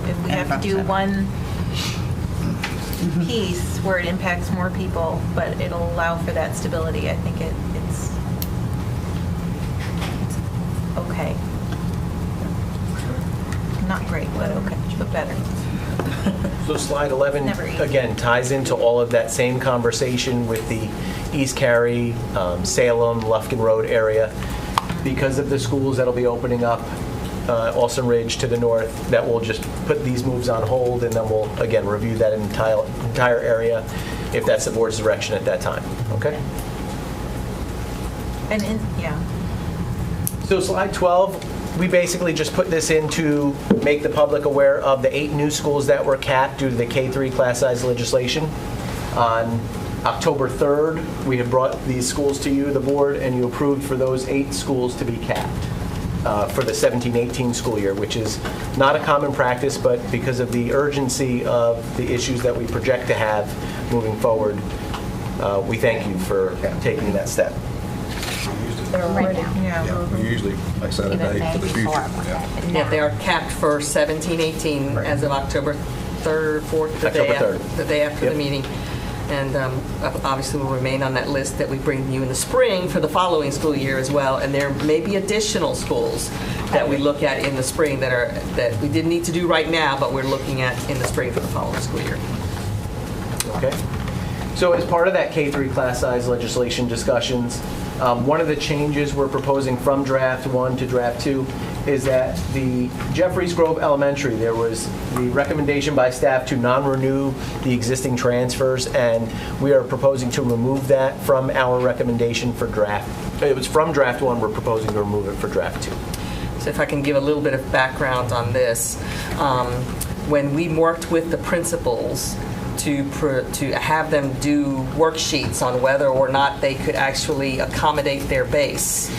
Speaker 6: if we have to do one piece where it impacts more people, but it'll allow for that stability, I think it's okay. Not great, but okay, but better.
Speaker 12: So slide 11, again, ties into all of that same conversation with the East Cary, Salem, Lufkin Road area. Because of the schools that'll be opening up, Alston Ridge to the north, that will just put these moves on hold, and then we'll, again, review that entire area if that's the board's direction at that time. Okay?
Speaker 6: Yeah.
Speaker 12: So slide 12, we basically just put this in to make the public aware of the 8 new schools that were capped due to the K-3 class size legislation. On October 3rd, we have brought these schools to you, the board, and you approved for those 8 schools to be capped for the 17-18 school year, which is not a common practice, but because of the urgency of the issues that we project to have moving forward, we thank you for taking that step.
Speaker 13: Right now.
Speaker 14: Yeah, we usually, like I said, a day for the future. Yeah.
Speaker 11: Yeah, they are capped for 17-18 as of October 3rd, 4th, the day
Speaker 12: October
Speaker 11: after,
Speaker 12: 3rd.
Speaker 11: the day after
Speaker 12: Yep.
Speaker 11: the meeting. And obviously will remain on that list that we bring you in the spring for the following school year as well. And there may be additional schools that we look at in the spring that we didn't need to do right now, but we're looking at in the spring for the following school year.
Speaker 12: Okay. So as part of that K-3 class size legislation discussions, one of the changes we're proposing from draft 1 to draft 2 is that the Jeffries Grove Elementary, there was the recommendation by staff to non-renew the existing transfers, and we are proposing to remove that from our recommendation for draft. It was from draft 1, we're proposing to remove it for draft 2.
Speaker 11: So if I can give a little bit of background on this, when we worked with the principals to have them do worksheets on whether or not they could actually accommodate their base,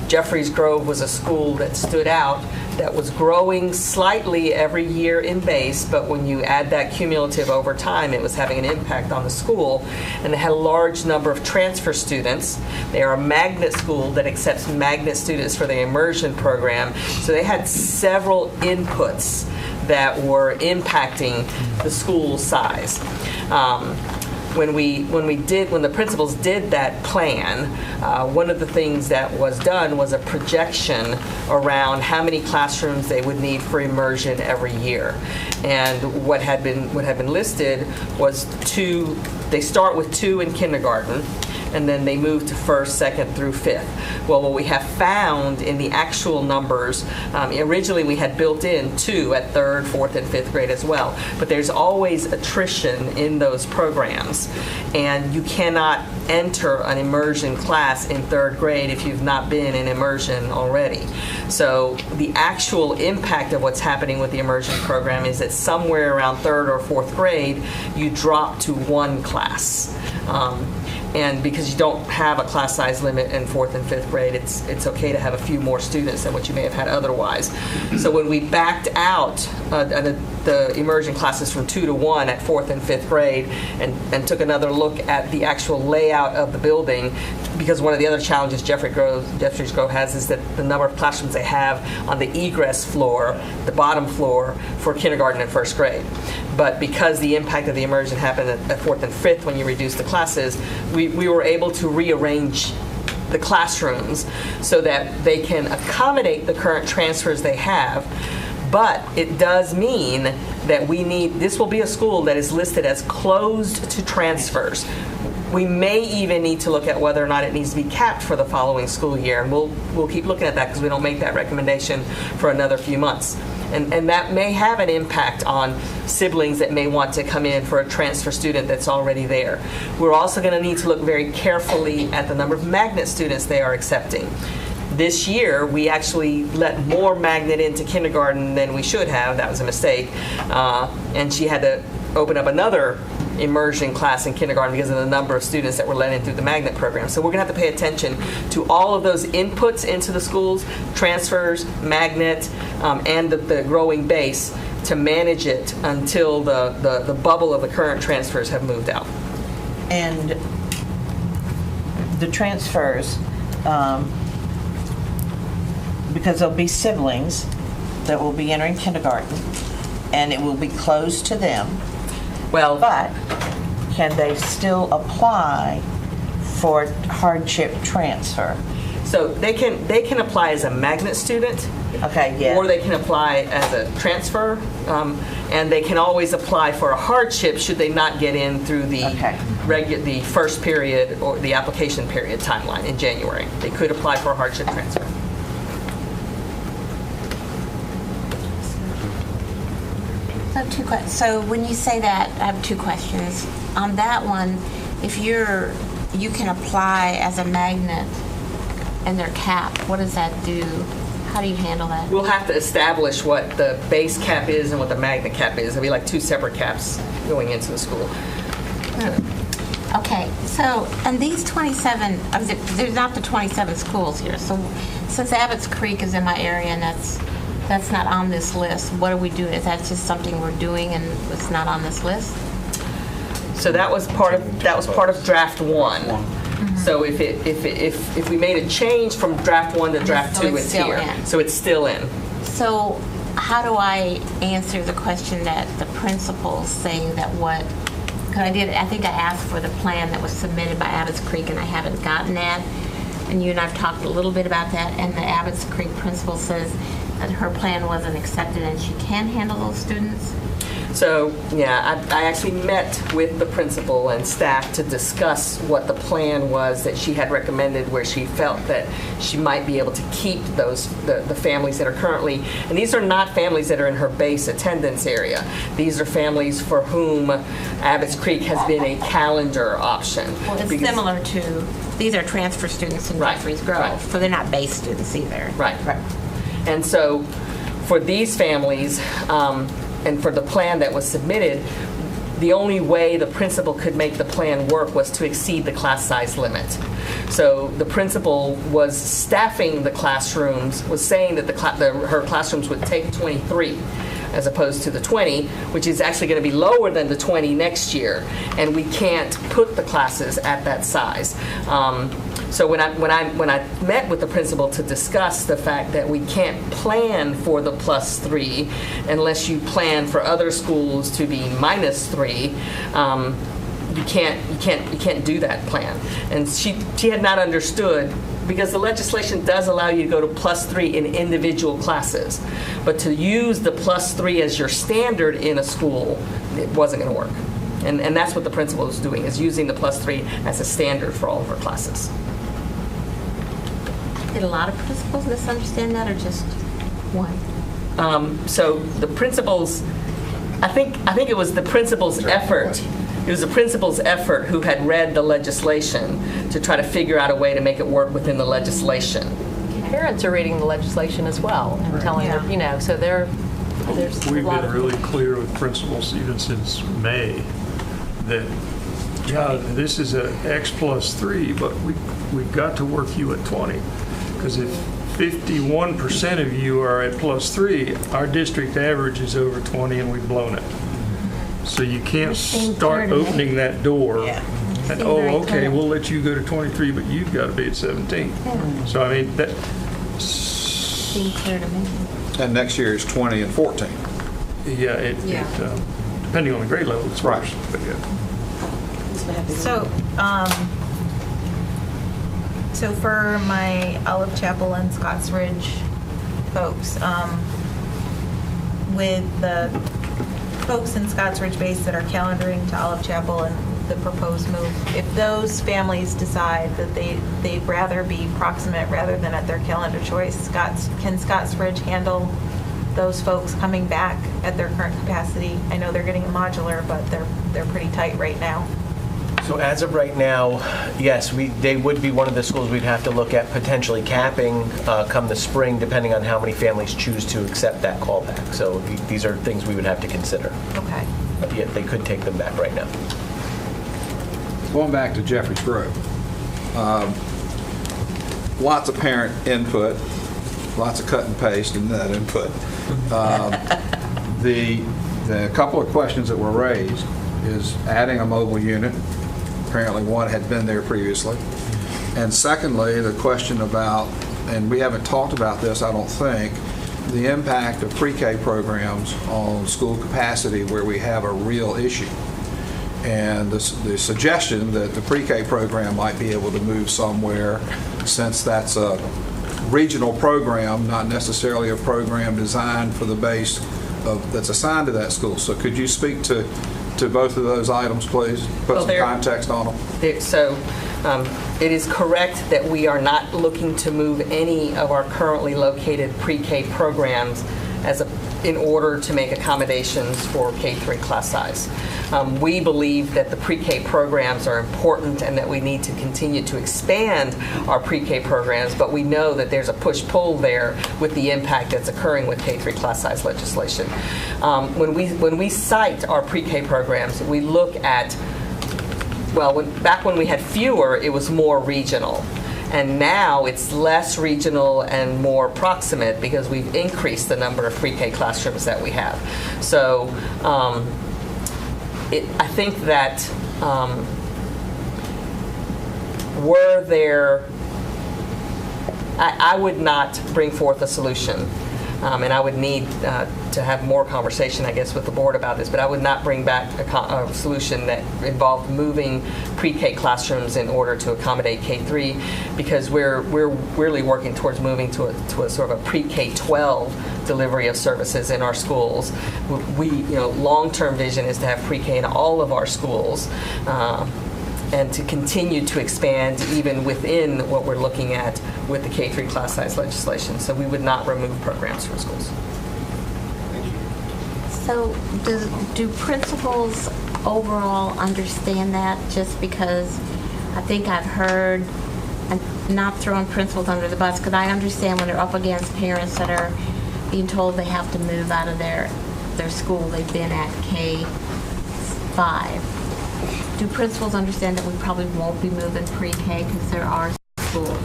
Speaker 11: Jeffries Grove was a school that stood out, that was growing slightly every year in base, but when you add that cumulative over time, it was having an impact on the school. And they had a large number of transfer students. They are a magnet school that accepts magnet students for the immersion program. So they had several inputs that were impacting the school size. When the principals did that plan, one of the things that was done was a projection around how many classrooms they would need for immersion every year. And what had been listed was 2. They start with 2 in kindergarten, and then they move to 1st, 2nd through 5th. Well, what we have found in the actual numbers, originally we had built in 2 at 3rd, 4th, and 5th grade as well, but there's always attrition in those programs, and you cannot enter an immersion class in 3rd grade if you've not been in immersion already. So the actual impact of what's happening with the immersion program is that somewhere around 3rd or 4th grade, you drop to 1 class. And because you don't have a class size limit in 4th and 5th grade, it's okay to have a few more students than what you may have had otherwise. So when we backed out the immersion classes from 2 to 1 at 4th and 5th grade and took another look at the actual layout of the building, because one of the other challenges Jeffries Grove has is that the number of classrooms they have on the egress floor, the bottom floor, for kindergarten and 1st grade. But because the impact of the immersion happened at 4th and 5th when you reduced the classes, we were able to rearrange the classrooms so that they can accommodate the current transfers they have. But it does mean that this will be a school that is listed as closed to transfers. We may even need to look at whether or not it needs to be capped for the following school year. And we'll keep looking at that because we don't make that recommendation for another few months. And that may have an impact on siblings that may want to come in for a transfer student that's already there. We're also going to need to look very carefully at the number of magnet students they are accepting. This year, we actually let more magnet into kindergarten than we should have. That was a mistake. And she had to open up another immersion class in kindergarten because of the number of students that were let in through the magnet program. So we're going to have to pay attention to all of those inputs into the schools, transfers, magnet, and the growing base to manage it until the bubble of the current transfers have moved out.
Speaker 9: And the transfers, because there'll be siblings that will be entering kindergarten, and it will be closed to them.
Speaker 11: Well,
Speaker 9: but can they still apply for hardship transfer?
Speaker 11: So they can apply as a magnet student.
Speaker 9: Okay, yeah.
Speaker 11: Or they can apply as a transfer, and they can always apply for a hardship should they not get in through the the first period or the application period timeline in January. They could apply for a hardship transfer.
Speaker 13: So when you say that, I have 2 questions. On that one, if you can apply as a magnet and they're capped, what does that do? How do you handle that?
Speaker 11: We'll have to establish what the base cap is and what the magnet cap is. It'll be like 2 separate caps going into the school.
Speaker 13: Okay, so, and these 27, there's not the 27 schools here. So since Abbott's Creek is in my area and that's not on this list, what are we doing? Is that just something we're doing and it's not on this list?
Speaker 11: So that was part of draft one. So if we made a change from draft one to draft two, it's
Speaker 13: still
Speaker 11: here.
Speaker 13: in.
Speaker 11: So it's still in.
Speaker 13: So how do I answer the question that the principals saying that what, because I think I asked for the plan that was submitted by Abbott's Creek and I haven't gotten that. And you and I have talked a little bit about that, and the Abbott's Creek principal says that her plan wasn't accepted and she can handle those students?
Speaker 11: So, yeah, I actually met with the principal and staff to discuss what the plan was that she had recommended, where she felt that she might be able to keep the families that are currently, and these are not families that are in her base attendance area. These are families for whom Abbott's Creek has been a calendar option.
Speaker 13: Well, it's similar to, these are transfer students in Jeffries Grove, so they're not base students either.
Speaker 11: Right. And so for these families, and for the plan that was submitted, the only way the principal could make the plan work was to exceed the class size limit. So the principal was staffing the classrooms, was saying that her classrooms would take 23 as opposed to the 20, which is actually going to be lower than the 20 next year, and we can't put the classes at that size. So when I met with the principal to discuss the fact that we can't plan for the +3 unless you plan for other schools to be -3, you can't do that plan. And she had not understood, because the legislation does allow you to go to +3 in individual classes, but to use the +3 as your standard in a school, it wasn't going to work. And that's what the principal is doing, is using the +3 as a standard for all of her classes.
Speaker 13: Did a lot of principals misunderstand that, or just one?
Speaker 11: So the principals, I think it was the principal's effort. It was the principal's effort who had read the legislation to try to figure out a way to make it work within the legislation.
Speaker 2: Parents are reading the legislation as well and telling them, so there's
Speaker 10: We've
Speaker 2: a lot
Speaker 10: been
Speaker 2: of
Speaker 10: really clear with principals even since May that, this is a X +3, but we've got to work you at 20. Because if 51% of you are at +3, our district average is over 20 and we've blown it. So you can't start opening that door and, okay, we'll let you go to 23, but you've got to be at 17. So, I mean, that
Speaker 13: seemed clear to me.
Speaker 7: And next year is 20 and 14.
Speaker 10: Yeah, depending on the grade level, it's worse. But
Speaker 6: So for my Olive Chapel and Scotts Ridge folks, with the folks in Scotts Ridge base that are calendaring to Olive Chapel and the proposed move, if those families decide that they'd rather be proximate rather than at their calendar choice, can Scotts Ridge handle those folks coming back at their current capacity? I know they're getting a modular, but they're pretty tight right now.
Speaker 12: So as of right now, yes, they would be one of the schools we'd have to look at potentially capping come the spring, depending on how many families choose to accept that callback. So these are things we would have to consider.
Speaker 6: Okay.
Speaker 12: But yet they could take them back right now.
Speaker 7: Going back to Jeffries Grove, lots of parent input, lots of cut and paste in that input. The couple of questions that were raised is adding a mobile unit. Apparently one had been there previously. And secondly, the question about, and we haven't talked about this, I don't think, the impact of pre-K programs on school capacity where we have a real issue. And the suggestion that the pre-K program might be able to move somewhere, since that's a regional program, not necessarily a program designed for the base that's assigned to that school. So could you speak to both of those items, please? Put some context on them.
Speaker 11: So it is correct that we are not looking to move any of our currently located pre-K programs in order to make accommodations for K-3 class size. We believe that the pre-K programs are important and that we need to continue to expand our pre-K programs, but we know that there's a push-pull there with the impact that's occurring with K-3 class size legislation. When we cite our pre-K programs, we look at, back when we had fewer, it was more regional. And now it's less regional and more proximate because we've increased the number of pre-K classrooms that we have. So I think that were there, I would not bring forth a solution, and I would need to have more conversation, I guess, with the board about this, but I would not bring back a solution that involved moving pre-K classrooms in order to accommodate K-3, because we're really working towards moving to a sort of a pre-K-12 delivery of services in our schools. Long-term vision is to have pre-K in all of our schools, and to continue to expand even within what we're looking at with the K-3 class size legislation. So we would not remove programs from schools.
Speaker 13: So do principals overall understand that? Just because I think I've heard, and not throwing principals under the bus, because I understand when they're up against parents that are being told they have to move out of their school they've been at K-5. Do principals understand that we probably won't be moving pre-K because there are schools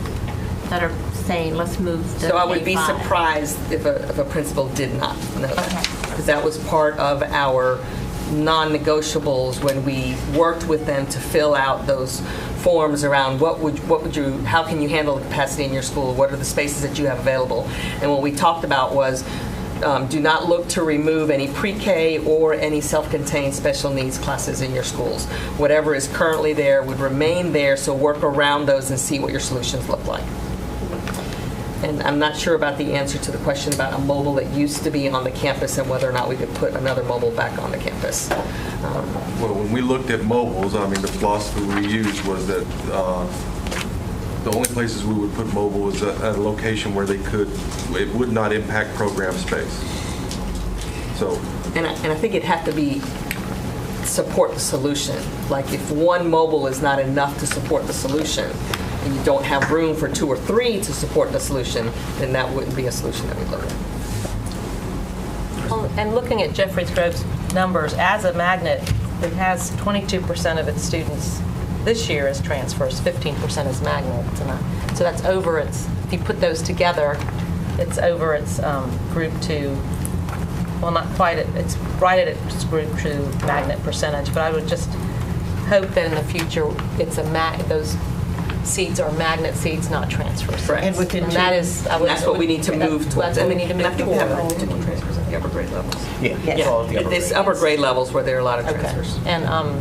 Speaker 13: that are saying, let's move the
Speaker 11: So I would be
Speaker 13: K-5?
Speaker 11: surprised if a principal did not know that, because that was part of our non-negotiables when we worked with them to fill out those forms around how can you handle the capacity in your school, what are the spaces that you have available. And what we talked about was do not look to remove any pre-K or any self-contained special needs classes in your schools. Whatever is currently there would remain there, so work around those and see what your solutions look like. And I'm not sure about the answer to the question about a mobile that used to be on the campus and whether or not we could put another mobile back on the campus.
Speaker 14: Well, when we looked at mobiles, I mean, the philosophy we used was that the only places we would put mobile was at a location where it would not impact program space. So.
Speaker 11: And I think it'd have to be support the solution. Like if one mobile is not enough to support the solution, and you don't have room for 2 or 3 to support the solution, then that wouldn't be a solution that we look at.
Speaker 2: Well, and looking at Jeffries Grove's numbers, as a magnet, it has 22% of its students this year as transfers, 15% as magnets. So that's over its, if you put those together, it's over its group 2, well, not quite, it's right at its group 2 magnet percentage, but I would just hope that in the future it's those seats are magnet seats, not transfer seats.
Speaker 11: Right.
Speaker 2: And that's
Speaker 11: what we need to move towards.
Speaker 2: That's what we need to move towards.
Speaker 11: Transfers at the upper grade levels.
Speaker 12: Yeah.
Speaker 11: It's upper grade levels where there are a lot of transfers.
Speaker 2: Okay. And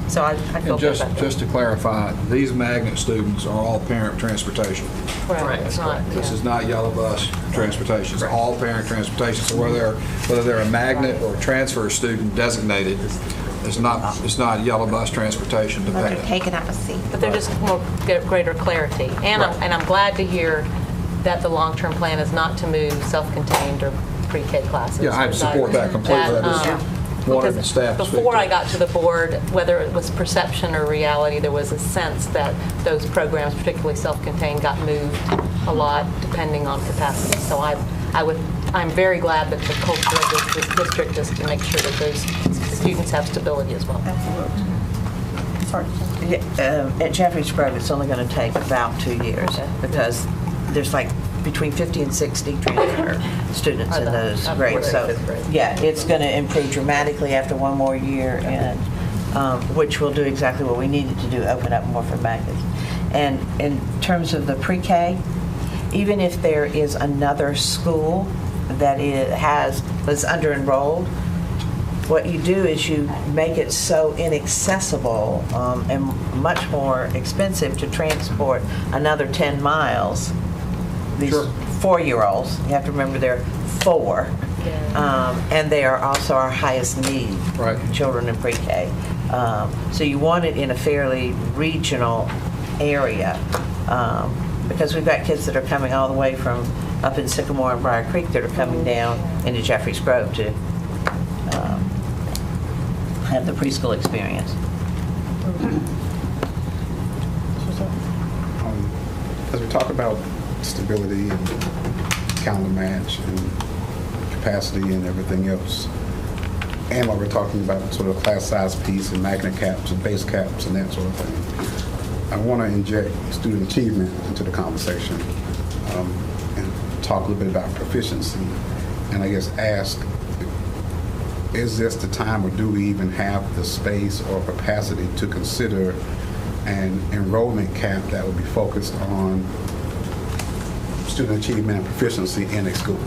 Speaker 2: so I feel good about that.
Speaker 7: Just to clarify, these magnet students are all parent transportation.
Speaker 2: Correct. It's not,
Speaker 7: This is not yellow bus transportation. It's all parent transportation. So whether they're a magnet or a transfer student designated, it's not yellow bus transportation
Speaker 13: But they're
Speaker 7: dependent.
Speaker 13: taking up a seat.
Speaker 2: But they're just more greater clarity. And I'm glad to hear that the long-term plan is not to move self-contained or pre-K classes.
Speaker 7: Yeah, I support that completely. That is one of the staff.
Speaker 2: Before I got to the board, whether it was perception or reality, there was a sense that those programs, particularly self-contained, got moved a lot depending on capacity. So I'm very glad that the culture of this district is to make sure that those students have stability as well.
Speaker 9: Absolutely. At Jeffries Grove, it's only going to take about 2 years because there's like between 50 and 60 transfer students in those grades. So, yeah, it's going to improve dramatically after 1 more year, and which will do exactly what we needed to do, open up more for magnets. And in terms of the pre-K, even if there is another school that that's under-enrolled, what you do is you make it so inaccessible and much more expensive to transport another 10 miles. These 4-year-olds, you have to remember they're 4, and they are also our highest need children in pre-K. So you want it in a fairly regional area because we've got kids that are coming all the way from up in Sycamore and Briar Creek that are coming down into Jeffries Grove to have the preschool experience.
Speaker 16: As we talk about stability and calendar match and capacity and everything else, and while we're talking about sort of class size piece and magnet caps and base caps and that sort of thing, I want to inject student achievement into the conversation and talk a little bit about proficiency, and I guess ask is this the time, or do we even have the space or capacity to consider an enrollment cap that would be focused on student achievement and proficiency in a school?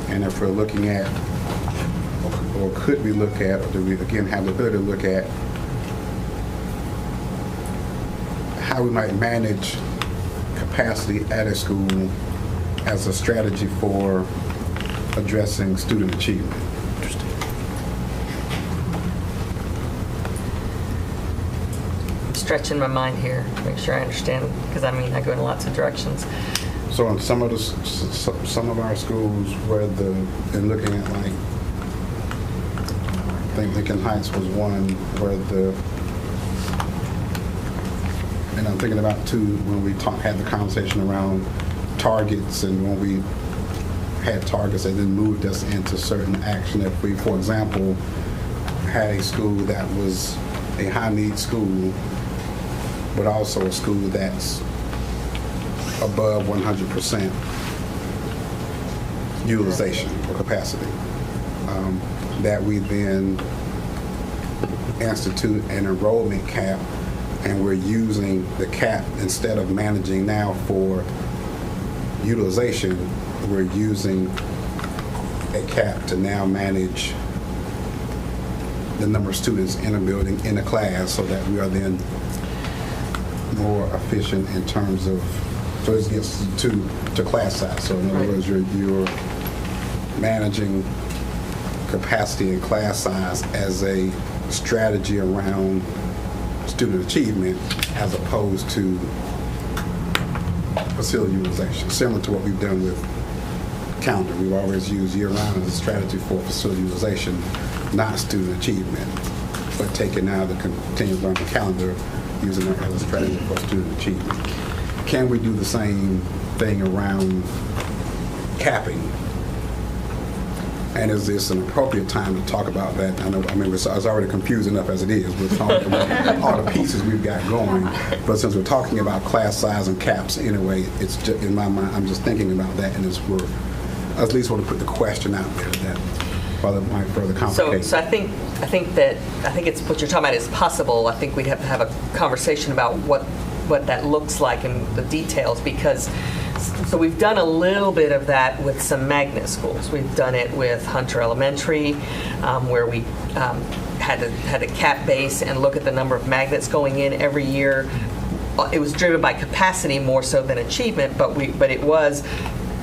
Speaker 16: And if we're looking at, or could we look at, or do we again have the ability to look at how we might manage capacity at a school as a strategy for addressing student achievement? Interesting.
Speaker 11: I'm stretching my mind here to make sure I understand, because I mean, I go in lots of directions.
Speaker 16: So in some of our schools where in looking at like, I think Lincoln Heights was one where and I'm thinking about too when we had the conversation around targets, and when we had targets that then moved us into certain action. If we, for example, had a school that was a high-need school, but also a school that's above 100% utilization or capacity, that we then institute an enrollment cap, and we're using the cap instead of managing now for utilization, we're using a cap to now manage the number of students in a building, in a class, so that we are then more efficient in terms of, so it gets to class size. So in other words, you're managing capacity and class size as a strategy around student achievement as opposed to facility utilization, similar to what we've done with calendar. We've always used year-round as a strategy for facility utilization, not student achievement, but taking now the continuous learning calendar, using it as a strategy for student achievement. Can we do the same thing around capping? And is this an appropriate time to talk about that? I mean, it's already confusing enough as it is. We're talking about all the pieces we've got going. But since we're talking about class size and caps anyway, it's just, in my mind, I'm just thinking about that, and we're at least want to put the question out there that might further complicate.
Speaker 11: So I think it's what you're talking about is possible. I think we'd have to have a conversation about what that looks like and the details, because so we've done a little bit of that with some magnet schools. We've done it with Hunter Elementary, where we had a cap base and look at the number of magnets going in every year. It was driven by capacity more so than achievement, but it was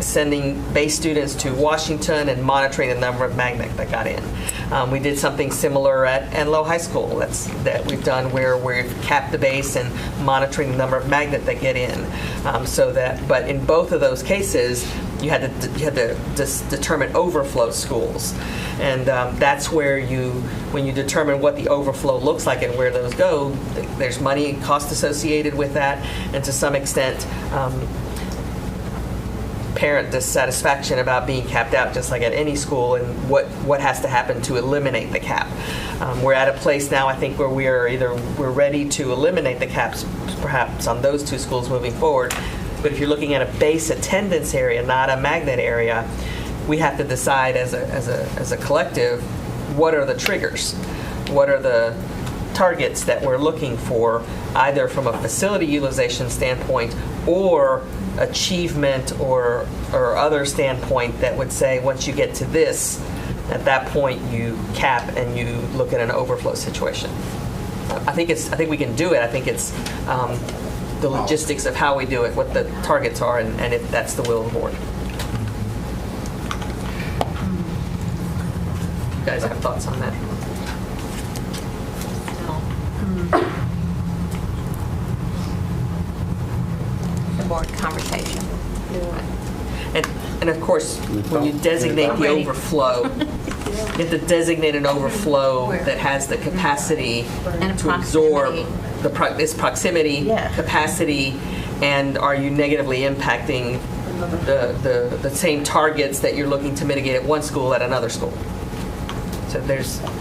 Speaker 11: sending base students to Washington and monitoring the number of magnets that got in. We did something similar at Enloe High School that we've done where we've capped the base and monitoring the number of magnets that get in. But in both of those cases, you had to determine overflow schools. And that's where when you determine what the overflow looks like and where those go, there's money and cost associated with that, and to some extent, parent dissatisfaction about being capped out, just like at any school, and what has to happen to eliminate the cap. We're at a place now, I think, where we're ready to eliminate the caps, perhaps on those two schools moving forward. But if you're looking at a base attendance area, not a magnet area, we have to decide as a collective, what are the triggers? What are the targets that we're looking for, either from a facility utilization standpoint or achievement or other standpoint that would say once you get to this, at that point you cap and you look at an overflow situation. I think we can do it. I think it's the logistics of how we do it, what the targets are, and if that's the will of the board. You guys have thoughts on that?
Speaker 13: The board conversation.
Speaker 11: And of course, when you designate the overflow, you have to designate an overflow that has the capacity to absorb this proximity, capacity, and are you negatively impacting the same targets that you're looking to mitigate at one school at another school? So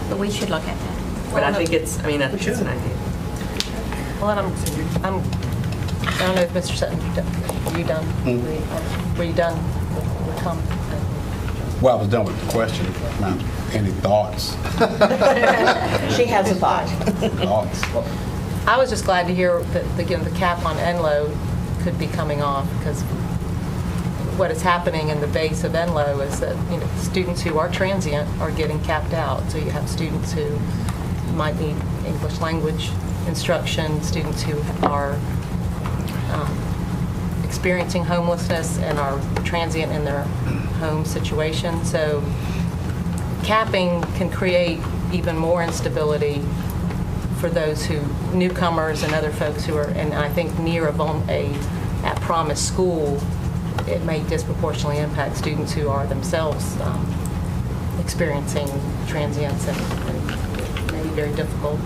Speaker 13: But we should look at that.
Speaker 11: But I think it's an idea.
Speaker 2: Well, I don't know if Mr. Sutton, were you done? Were you done with comment?
Speaker 16: Well, I was done with the question. Now, any thoughts?
Speaker 9: She has a thought.
Speaker 16: Thoughts?
Speaker 2: I was just glad to hear that the cap on Enloe could be coming off, because what is happening in the base of Enloe is that students who are transient are getting capped out. So you have students who might need English language instruction, students who are experiencing homelessness and are transient in their home situation. So capping can create even more instability for those newcomers and other folks who are, and I think near a at-promise school, it may disproportionately impact students who are themselves experiencing transience and may be very difficult.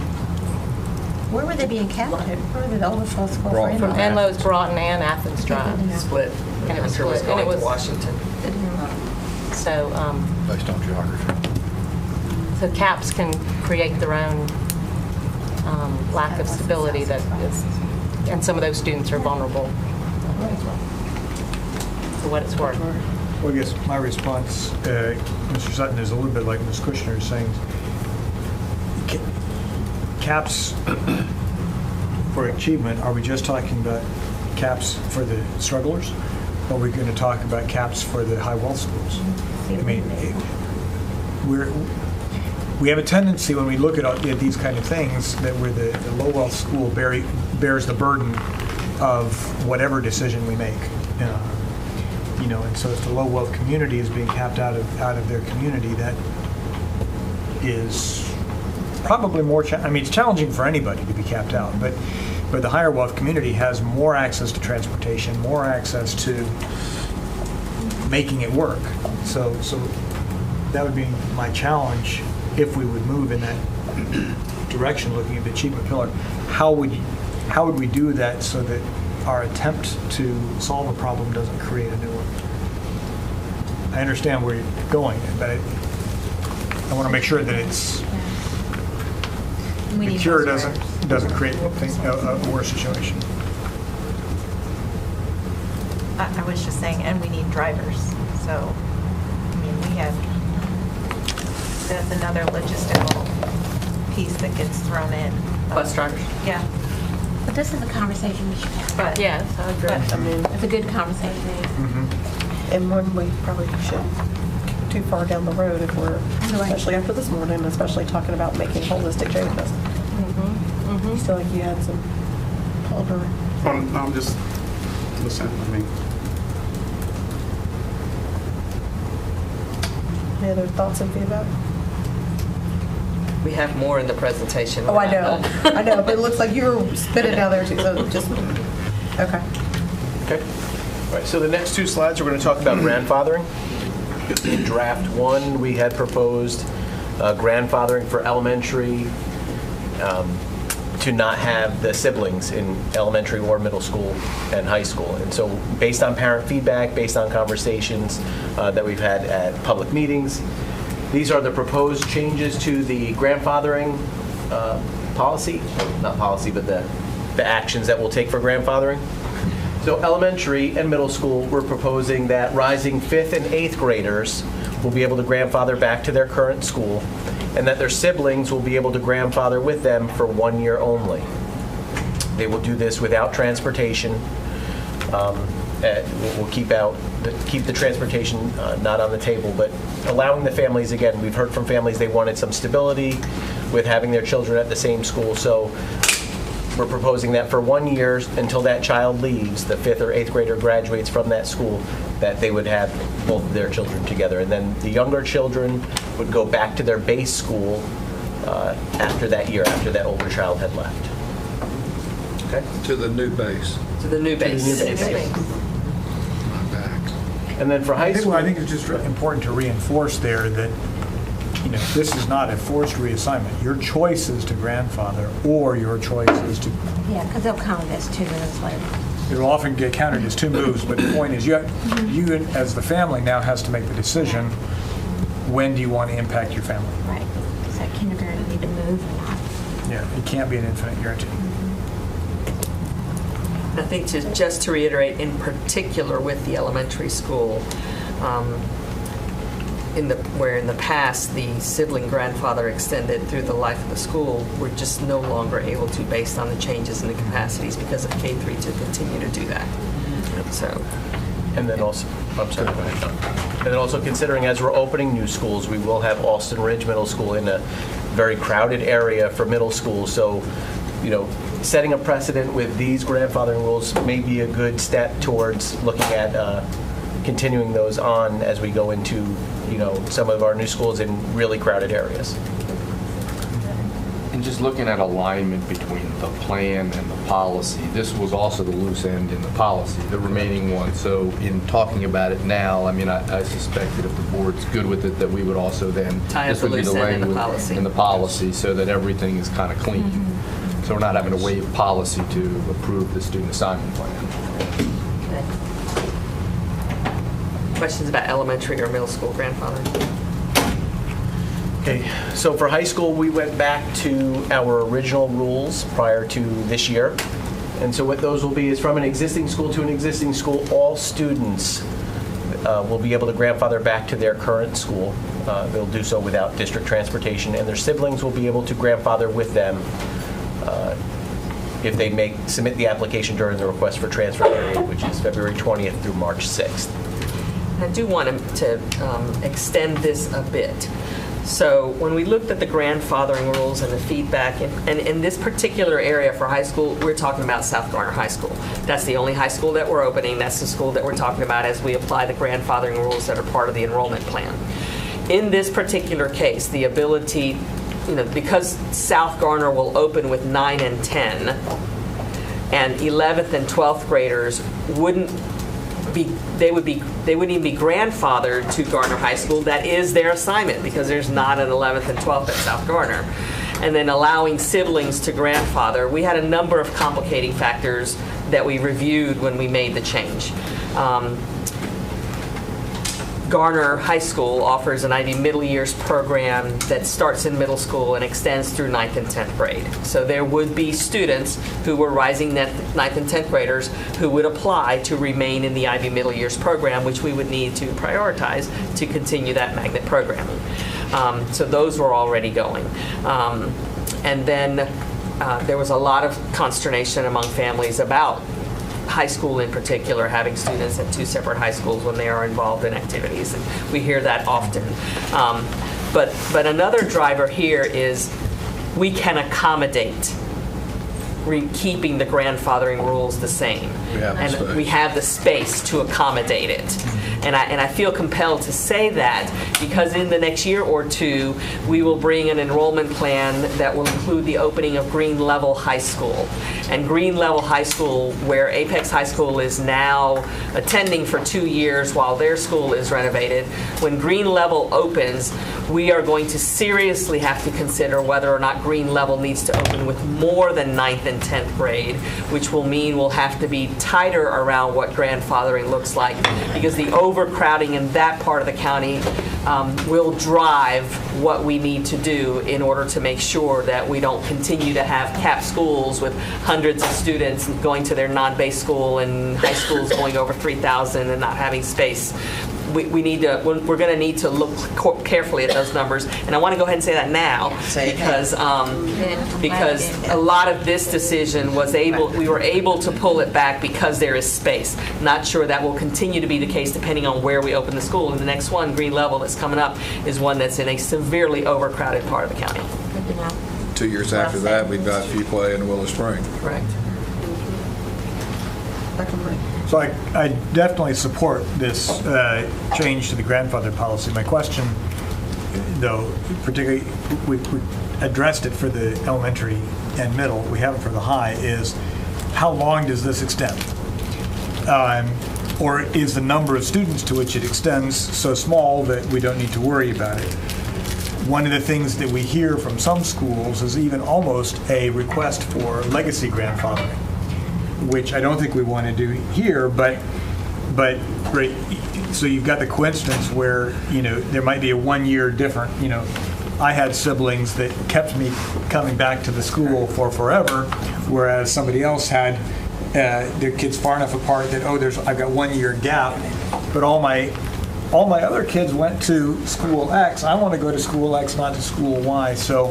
Speaker 13: Where were they being capped at? Where were the overflow school for
Speaker 2: From
Speaker 13: Enloe?
Speaker 2: Enloe's, Broughton, and Athens Drive.
Speaker 11: Split.
Speaker 2: And it was
Speaker 11: Hunter was
Speaker 2: split. And it
Speaker 11: going to
Speaker 2: was-
Speaker 11: Washington.
Speaker 2: So,
Speaker 16: Based on geography.
Speaker 2: so caps can create their own lack of stability that is, and some of those students are vulnerable for what it's worth.
Speaker 8: Well, I guess my response, Mr. Sutton, is a little bit like Ms. Kushner is saying. Caps for achievement, are we just talking about caps for the strugglers? Or are we going to talk about caps for the high wealth schools? I mean, we have a tendency when we look at these kind of things that where the low wealth school bears the burden of whatever decision we make. And so if the low wealth community is being capped out of their community, that is probably more. It's challenging for anybody to be capped out, but the higher wealth community has more access to transportation, more access to making it work. So that would be my challenge if we would move in that direction, looking at the achievement pillar. How would we do that so that our attempt to solve a problem doesn't create a new one? I understand where you're going, but I want to make sure that it's the cure doesn't create a worse situation.
Speaker 6: I was just saying, and we need drivers. So, that's another logistical piece that gets thrown in.
Speaker 11: Bus drivers?
Speaker 6: Yeah.
Speaker 13: But this is a conversation we should have.
Speaker 6: But
Speaker 2: Yes, I agree.
Speaker 13: It's a good conversation.
Speaker 1: And one we probably should too far down the road if we're, especially after this morning, especially talking about making holistic changes. You feel like you had some ponder.
Speaker 16: I'm just listening.
Speaker 1: Any other thoughts and feedback?
Speaker 11: We have more in the presentation.
Speaker 1: Oh, I know, but it looks like you're spitting down there too, so just, okay.
Speaker 12: Okay. All right, so the next two slides, we're going to talk about grandfathering. In draft one, we had proposed grandfathering for elementary to not have the siblings in elementary or middle school and high school. And so based on parent feedback, based on conversations that we've had at public meetings, these are the proposed changes to the grandfathering policy, not policy, but the actions that we'll take for grandfathering. So elementary and middle school, we're proposing that rising 5th and 8th graders will be able to grandfather back to their current school, and that their siblings will be able to grandfather with them for 1 year only. They will do this without transportation. We'll keep the transportation not on the table, but allowing the families, again, we've heard from families they wanted some stability with having their children at the same school. So we're proposing that for 1 year until that child leaves, the 5th or 8th grader graduates from that school, that they would have both of their children together. And then the younger children would go back to their base school after that year, after that older child had left. Okay?
Speaker 7: To the new base.
Speaker 11: To the new base.
Speaker 12: And then for high school,
Speaker 8: I think it's just important to reinforce there that this is not a forced reassignment. Your choice is to grandfather, or your choice is to.
Speaker 13: Yeah, because they'll count it as 2 minutes later.
Speaker 8: It will often get counted as 2 moves, but the point is, you as the family now has to make the decision. When do you want to impact your family?
Speaker 13: Right. Does that kindergarten need to move or not?
Speaker 8: Yeah, it can't be an infinite guarantee.
Speaker 11: I think just to reiterate, in particular with the elementary school, where in the past the sibling grandfather extended through the life of the school, we're just no longer able to, based on the changes in the capacities because of K-3, to continue to do that. So.
Speaker 12: And then also, I'm sorry, go ahead, John. And then also considering as we're opening new schools, we will have Alston Ridge Middle School in a very crowded area for middle school. So, you know, setting a precedent with these grandfathering rules may be a good step towards looking at continuing those on as we go into, you know, some of our new schools in really crowded areas.
Speaker 4: And just looking at alignment between the plan and the policy, this was also the loose end in the policy, the remaining one. So in talking about it now, I mean, I suspect that if the board's good with it, that we would also then,
Speaker 11: tie up the loose end in the policy
Speaker 4: so that everything is kind of clean. Mm-hmm. So we're not having to waive policy to approve the student assignment plan.
Speaker 11: Questions about elementary or middle school grandfathering?
Speaker 12: Okay, so for high school, we went back to our original rules prior to this year. And so what those will be is from an existing school to an existing school, all students will be able to grandfather back to their current school. They'll do so without district transportation, and their siblings will be able to grandfather with them if they submit the application during the request for transfer period, which is February 20th through March 6th.
Speaker 11: I do want to extend this a bit. So when we looked at the grandfathering rules and the feedback, and in this particular area for high school, we're talking about South Garner High School. That's the only high school that we're opening. That's the school that we're talking about as we apply the grandfathering rules that are part of the enrollment plan. In this particular case, the ability, you know, because South Garner will open with 9 and 10, and 11th and 12th graders wouldn't even be grandfathered to Garner High School. That is their assignment because there's not an 11th and 12th at South Garner. And then allowing siblings to grandfather, we had a number of complicating factors that we reviewed when we made the change. Garner High School offers an IB middle years program that starts in middle school and extends through 9th and 10th grade. So there would be students who were rising 9th and 10th graders who would apply to remain in the IB middle years program, which we would need to prioritize to continue that magnet programming. So those were already going. And then there was a lot of consternation among families about high school in particular, having students at 2 separate high schools when they are involved in activities. And we hear that often. But another driver here is we can accommodate keeping the grandfathering rules the same. And we have the space to accommodate it. And I feel compelled to say that because in the next year or two, we will bring an enrollment plan that will include the opening of Green Level High School. And Green Level High School, where Apex High School is now attending for 2 years while their school is renovated, when Green Level opens, we are going to seriously have to consider whether or not Green Level needs to open with more than 9th and 10th grade, which will mean we'll have to be tighter around what grandfathering looks like, because the overcrowding in that part of the county will drive what we need to do in order to make sure that we don't continue to have capped schools with hundreds of students going to their non-base school and high schools going over 3,000 and not having space. We're going to need to look carefully at those numbers, and I want to go ahead and say that now because a lot of this decision we were able to pull it back because there is space. Not sure that will continue to be the case depending on where we open the school. And the next one, Green Level, that's coming up is one that's in a severely overcrowded part of the county.
Speaker 7: 2 years after that, we've got Fuquay and Willow Spring.
Speaker 11: Correct.
Speaker 8: So I definitely support this change to the grandfather policy. My question, though, particularly, we addressed it for the elementary and middle, we haven't for the high, is how long does this extend? Or is the number of students to which it extends so small that we don't need to worry about it? One of the things that we hear from some schools is even almost a request for legacy grandfathering, which I don't think we want to do here, but right, so you've got the coincidence where, you know, there might be a 1 year different, you know, I had siblings that kept me coming back to the school for forever, whereas somebody else had their kids far enough apart that, I've got 1 year gap, but all my all my other kids went to school X. I want to go to school X, not to school Y. So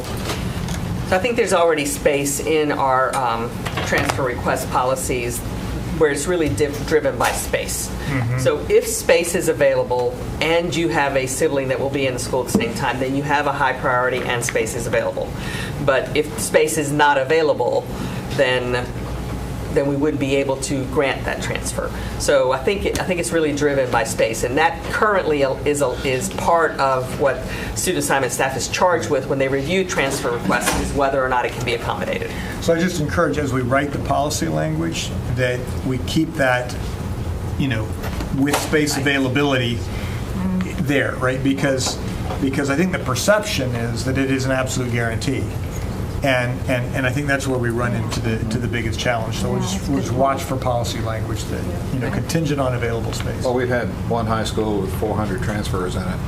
Speaker 11: I think there's already space in our transfer request policies where it's really driven by space. So if space is available and you have a sibling that will be in the school at the same time, then you have a high priority and space is available. But if space is not available, then we wouldn't be able to grant that transfer. So I think it's really driven by space, and that currently is part of what student assignment staff is charged with when they review transfer requests, is whether or not it can be accommodated.
Speaker 8: So I just encourage, as we write the policy language, that we keep that, with space availability there, right? Because I think the perception is that it is an absolute guarantee. And I think that's where we run into the biggest challenge. So we'll just watch for policy language that, contingent on available space.
Speaker 7: Well, we've had one high school with 400 transfers in it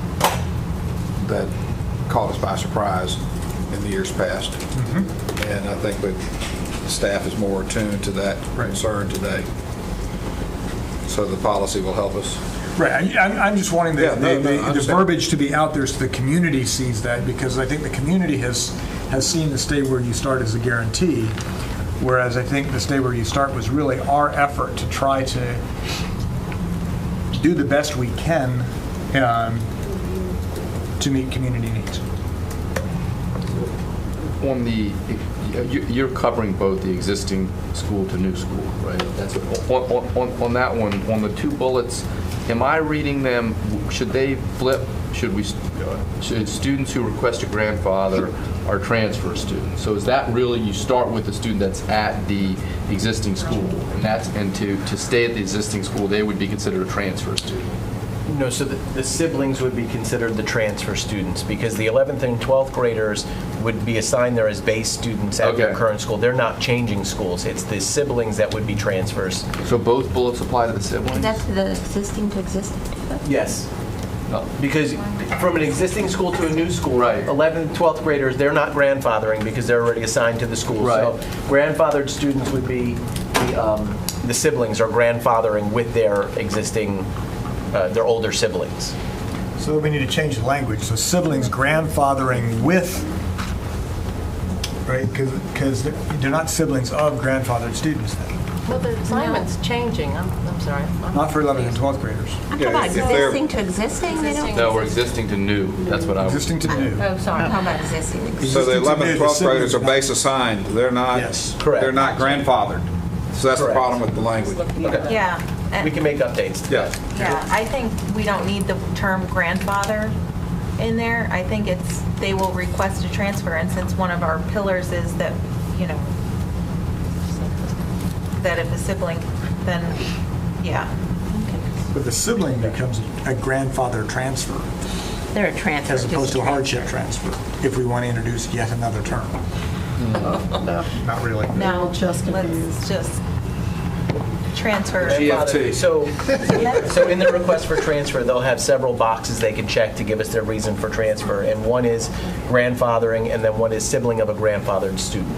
Speaker 7: that caught us by surprise in the years past. And I think that the staff is more attuned to that concern today. So the policy will help us.
Speaker 8: Right. I'm just wanting the verbiage to be out there so the community sees that, because I think the community has seen the stay where you start as a guarantee, whereas I think the stay where you start was really our effort to try to do the best we can to meet community needs.
Speaker 4: You're covering both the existing school to new school, right? That's on that one, on the two bullets. Am I reading them? Should they flip? Should students who request a grandfather are transfer students? So is that really, you start with the student that's at the existing school, and to stay at the existing school, they would be considered a transfer student?
Speaker 12: No, so the siblings would be considered the transfer students, because the 11th and 12th graders would be assigned there as base students at their current school. They're not changing schools. It's the siblings that would be transfers.
Speaker 4: So both bullets apply to the siblings?
Speaker 13: That's the existing to existing.
Speaker 12: Yes. Because from an existing school to a new school, 11th and 12th graders, they're not grandfathering because they're already assigned to the school. So grandfathered students would be the siblings are grandfathering with their existing, their older siblings.
Speaker 8: So we need to change the language. So siblings grandfathering with, right? Because they're not siblings of grandfathered students then.
Speaker 2: Well, the assignment's changing. I'm sorry.
Speaker 8: Not for 11th and 12th graders.
Speaker 13: I'm talking about existing to existing. They don't.
Speaker 4: No, we're existing to new. That's what I was.
Speaker 8: Existing to new.
Speaker 13: Oh, sorry. I'm talking about existing.
Speaker 7: So the 11th and 12th graders are base assigned. They're not.
Speaker 8: Yes.
Speaker 12: Correct.
Speaker 7: They're not grandfathered. So that's the problem with the language.
Speaker 12: Okay.
Speaker 6: Yeah.
Speaker 12: We can make updates to that.
Speaker 6: Yeah, I think we don't need the term grandfather in there. I think it's, they will request a transfer, and since one of our pillars is that, that if a sibling, then, yeah.
Speaker 8: But the sibling becomes a grandfather transfer
Speaker 13: They're a transfer.
Speaker 8: as opposed to a hardship transfer, if we want to introduce yet another term.
Speaker 13: No.
Speaker 8: Not really.
Speaker 6: No,
Speaker 1: Just confused.
Speaker 6: let's just transfer.
Speaker 7: GFT.
Speaker 12: So in the request for transfer, they'll have several boxes they can check to give us their reason for transfer. And one is grandfathering, and then one is sibling of a grandfathered student.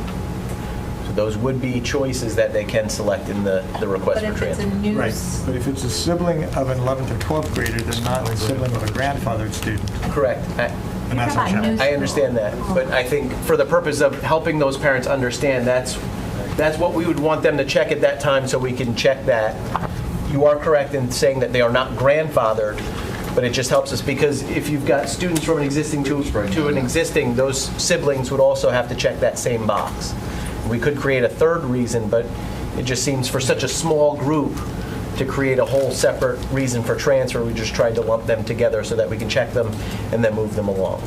Speaker 12: So those would be choices that they can select in the request for transfer.
Speaker 8: Right, but if it's a sibling of an 11th or 12th grader, they're not a sibling of a grandfathered student.
Speaker 12: Correct.
Speaker 8: And that's our challenge.
Speaker 12: I understand that, but I think for the purpose of helping those parents understand, that's what we would want them to check at that time, so we can check that. You are correct in saying that they are not grandfathered, but it just helps us, because if you've got students from an existing to an existing, those siblings would also have to check that same box. We could create a third reason, but it just seems for such a small group to create a whole separate reason for transfer. We just tried to lump them together so that we can check them and then move them along.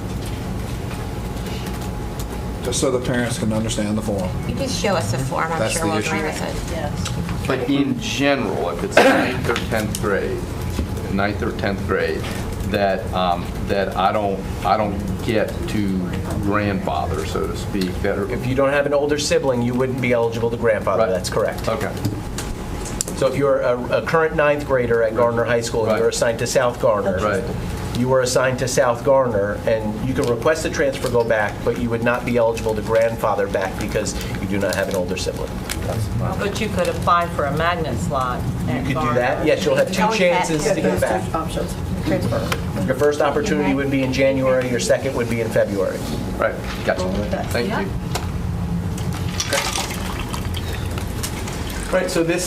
Speaker 7: Just so the parents can understand the form.
Speaker 13: You just show us the form, I'm
Speaker 7: That's
Speaker 13: sure
Speaker 7: the
Speaker 13: we'll
Speaker 7: issue.
Speaker 13: agree with it.
Speaker 2: Yes.
Speaker 4: But in general, if it's 9th or 10th grade, 9th or 10th grade, that I don't get to grandfather, so to speak.
Speaker 12: If you don't have an older sibling, you wouldn't be eligible to grandfather. That's correct.
Speaker 4: Okay.
Speaker 12: So if you're a current 9th grader at Gardner High School and you're assigned to South Gardner, you were assigned to South Gardner, and you can request a transfer, go back, but you would not be eligible to grandfather back because you do not have an older sibling.
Speaker 2: But you could apply for a magnet slot.
Speaker 12: You could do that. Yes, you'll have two chances to get back.
Speaker 1: Options, transfer.
Speaker 12: Your first opportunity would be in January, your second would be in February.
Speaker 4: Right, gotcha. Thank you.
Speaker 12: Right, so this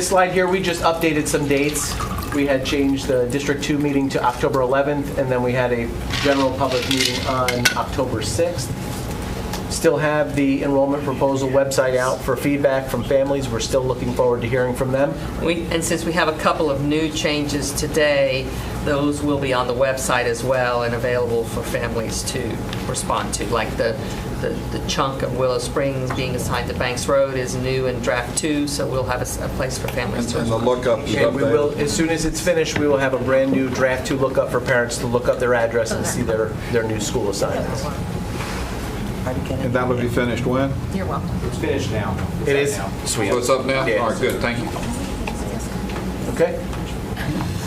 Speaker 12: slide here, we just updated some dates. We had changed the District 2 meeting to October 11th, and then we had a general public meeting on October 6th. Still have the enrollment proposal website out for feedback from families. We're still looking forward to hearing from them.
Speaker 11: And since we have a couple of new changes today, those will be on the website as well and available for families to respond to. Like the chunk of Willow Springs being assigned to Banks Road is new in draft 2, so we'll have a place for families to
Speaker 7: And the lookup is
Speaker 12: And we
Speaker 7: updated.
Speaker 12: will, as soon as it's finished, we will have a brand new draft 2 lookup for parents to look up their address and see their new school assignments.
Speaker 7: And that will be finished when?
Speaker 2: You're welcome.
Speaker 12: It's finished now. It is? Sweet.
Speaker 7: So it's up now?
Speaker 12: Yeah.
Speaker 7: All right, good, thank you.
Speaker 12: Okay.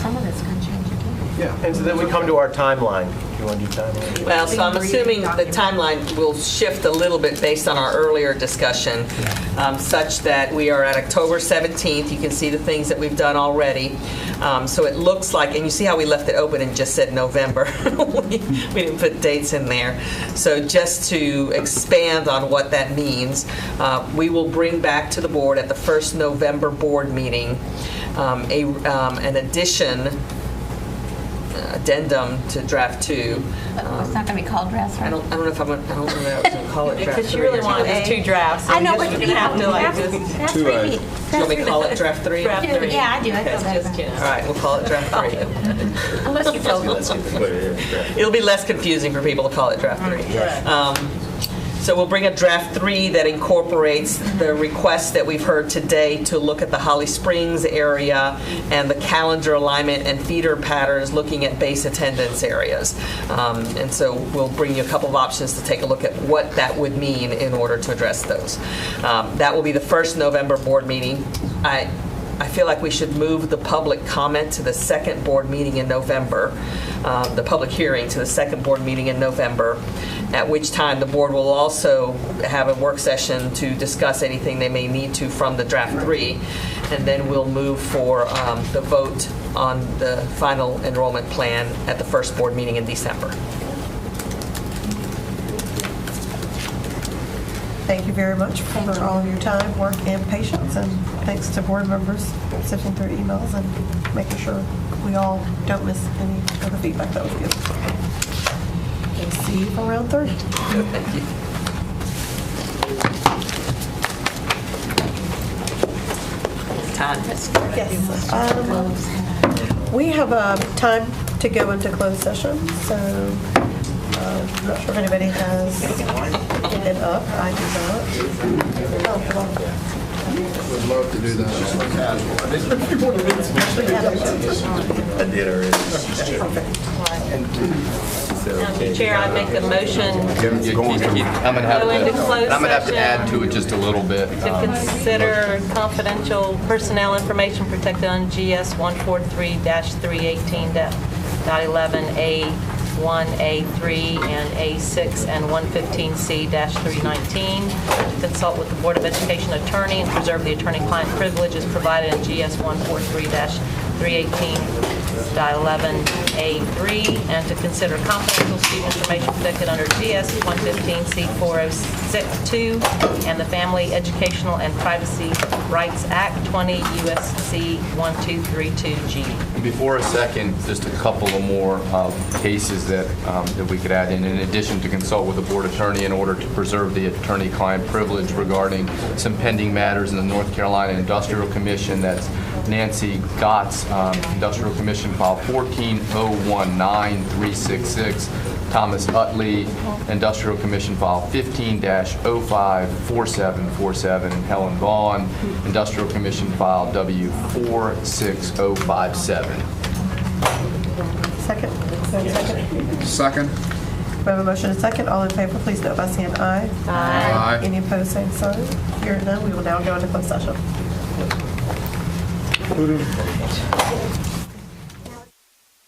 Speaker 13: Some of this can change again.
Speaker 12: Yeah. And so then we come to our timeline. You want to do timeline?
Speaker 11: Well, so I'm assuming the timeline will shift a little bit based on our earlier discussion, such that we are at October 17th. You can see the things that we've done already. So it looks like, and you see how we left it open and just said November. we didn't put dates in there. So just to expand on what that means, we will bring back to the board at the first November board meeting an addendum to draft 2.
Speaker 13: It's not going to be called draft 3.
Speaker 11: I don't know if I was going to call it draft 3.
Speaker 2: Because you really want it two drafts. So
Speaker 13: I know,
Speaker 2: you're
Speaker 13: but
Speaker 2: going to have to like just...
Speaker 13: Draft 3.
Speaker 7: Two A.
Speaker 11: Do you want me to call it draft 3?
Speaker 2: Draft 3.
Speaker 13: Yeah, I do. I feel
Speaker 2: Just
Speaker 13: better.
Speaker 2: kidding.
Speaker 11: All right, we'll call it draft 3.
Speaker 13: Unless you told me.
Speaker 11: It'll be less confusing for people to call it draft 3. So we'll bring a draft 3 that incorporates the requests that we've heard today to look at the Holly Springs area and the calendar alignment and feeder patterns looking at base attendance areas. And so we'll bring you a couple of options to take a look at what that would mean in order to address those. That will be the first November board meeting. I feel like we should move the public comment to the second board meeting in November, the public hearing to the second board meeting in November, at which time the board will also have a work session to discuss anything they may need to from the draft 3, and then we'll move for the vote on the final enrollment plan at the first board meeting in December.
Speaker 1: Thank you very much for all of your time, work, and patience, and thanks to board members sifting through emails and making sure we all don't miss any of the feedback. That was good. And see you for round 3.
Speaker 11: Thank you. Time.
Speaker 1: Yes. We have time to go into closed session, so I'm not sure if anybody has it up. I do not. Oh, come on.
Speaker 16: Would love to do that.
Speaker 14: I did already.
Speaker 2: Mr. Chair, I make a motion
Speaker 4: I'm going to
Speaker 2: Go into closed
Speaker 4: have to
Speaker 2: session.
Speaker 4: add to it just a little bit.
Speaker 2: to consider confidential personnel information protected on GS 143-318.11A1A3 and A6 and 115C-319, to consult with the Board of Education attorney and preserve the attorney-client privileges provided in GS 143-318.11A3, and to consider confidential student information protected under GS 115C-406-2 and the Family Educational and Privacy Rights Act 20 U.S.C. 1232G.
Speaker 4: Before a second, just a couple of more cases that we could add in addition to consult with the board attorney in order to preserve the attorney-client privilege regarding some pending matters in the North Carolina Industrial Commission. That's Nancy Gott's Industrial Commission File 14019-366, Thomas Utley Industrial Commission File 15-054747, and Helen Vaughn Industrial Commission File W46057.
Speaker 1: Second?
Speaker 7: Second.
Speaker 1: We have a motion and a second. All in favor, please note by saying aye.
Speaker 7: Aye.
Speaker 1: Any opposed, same sign. Hearing none, we will now go into closed session.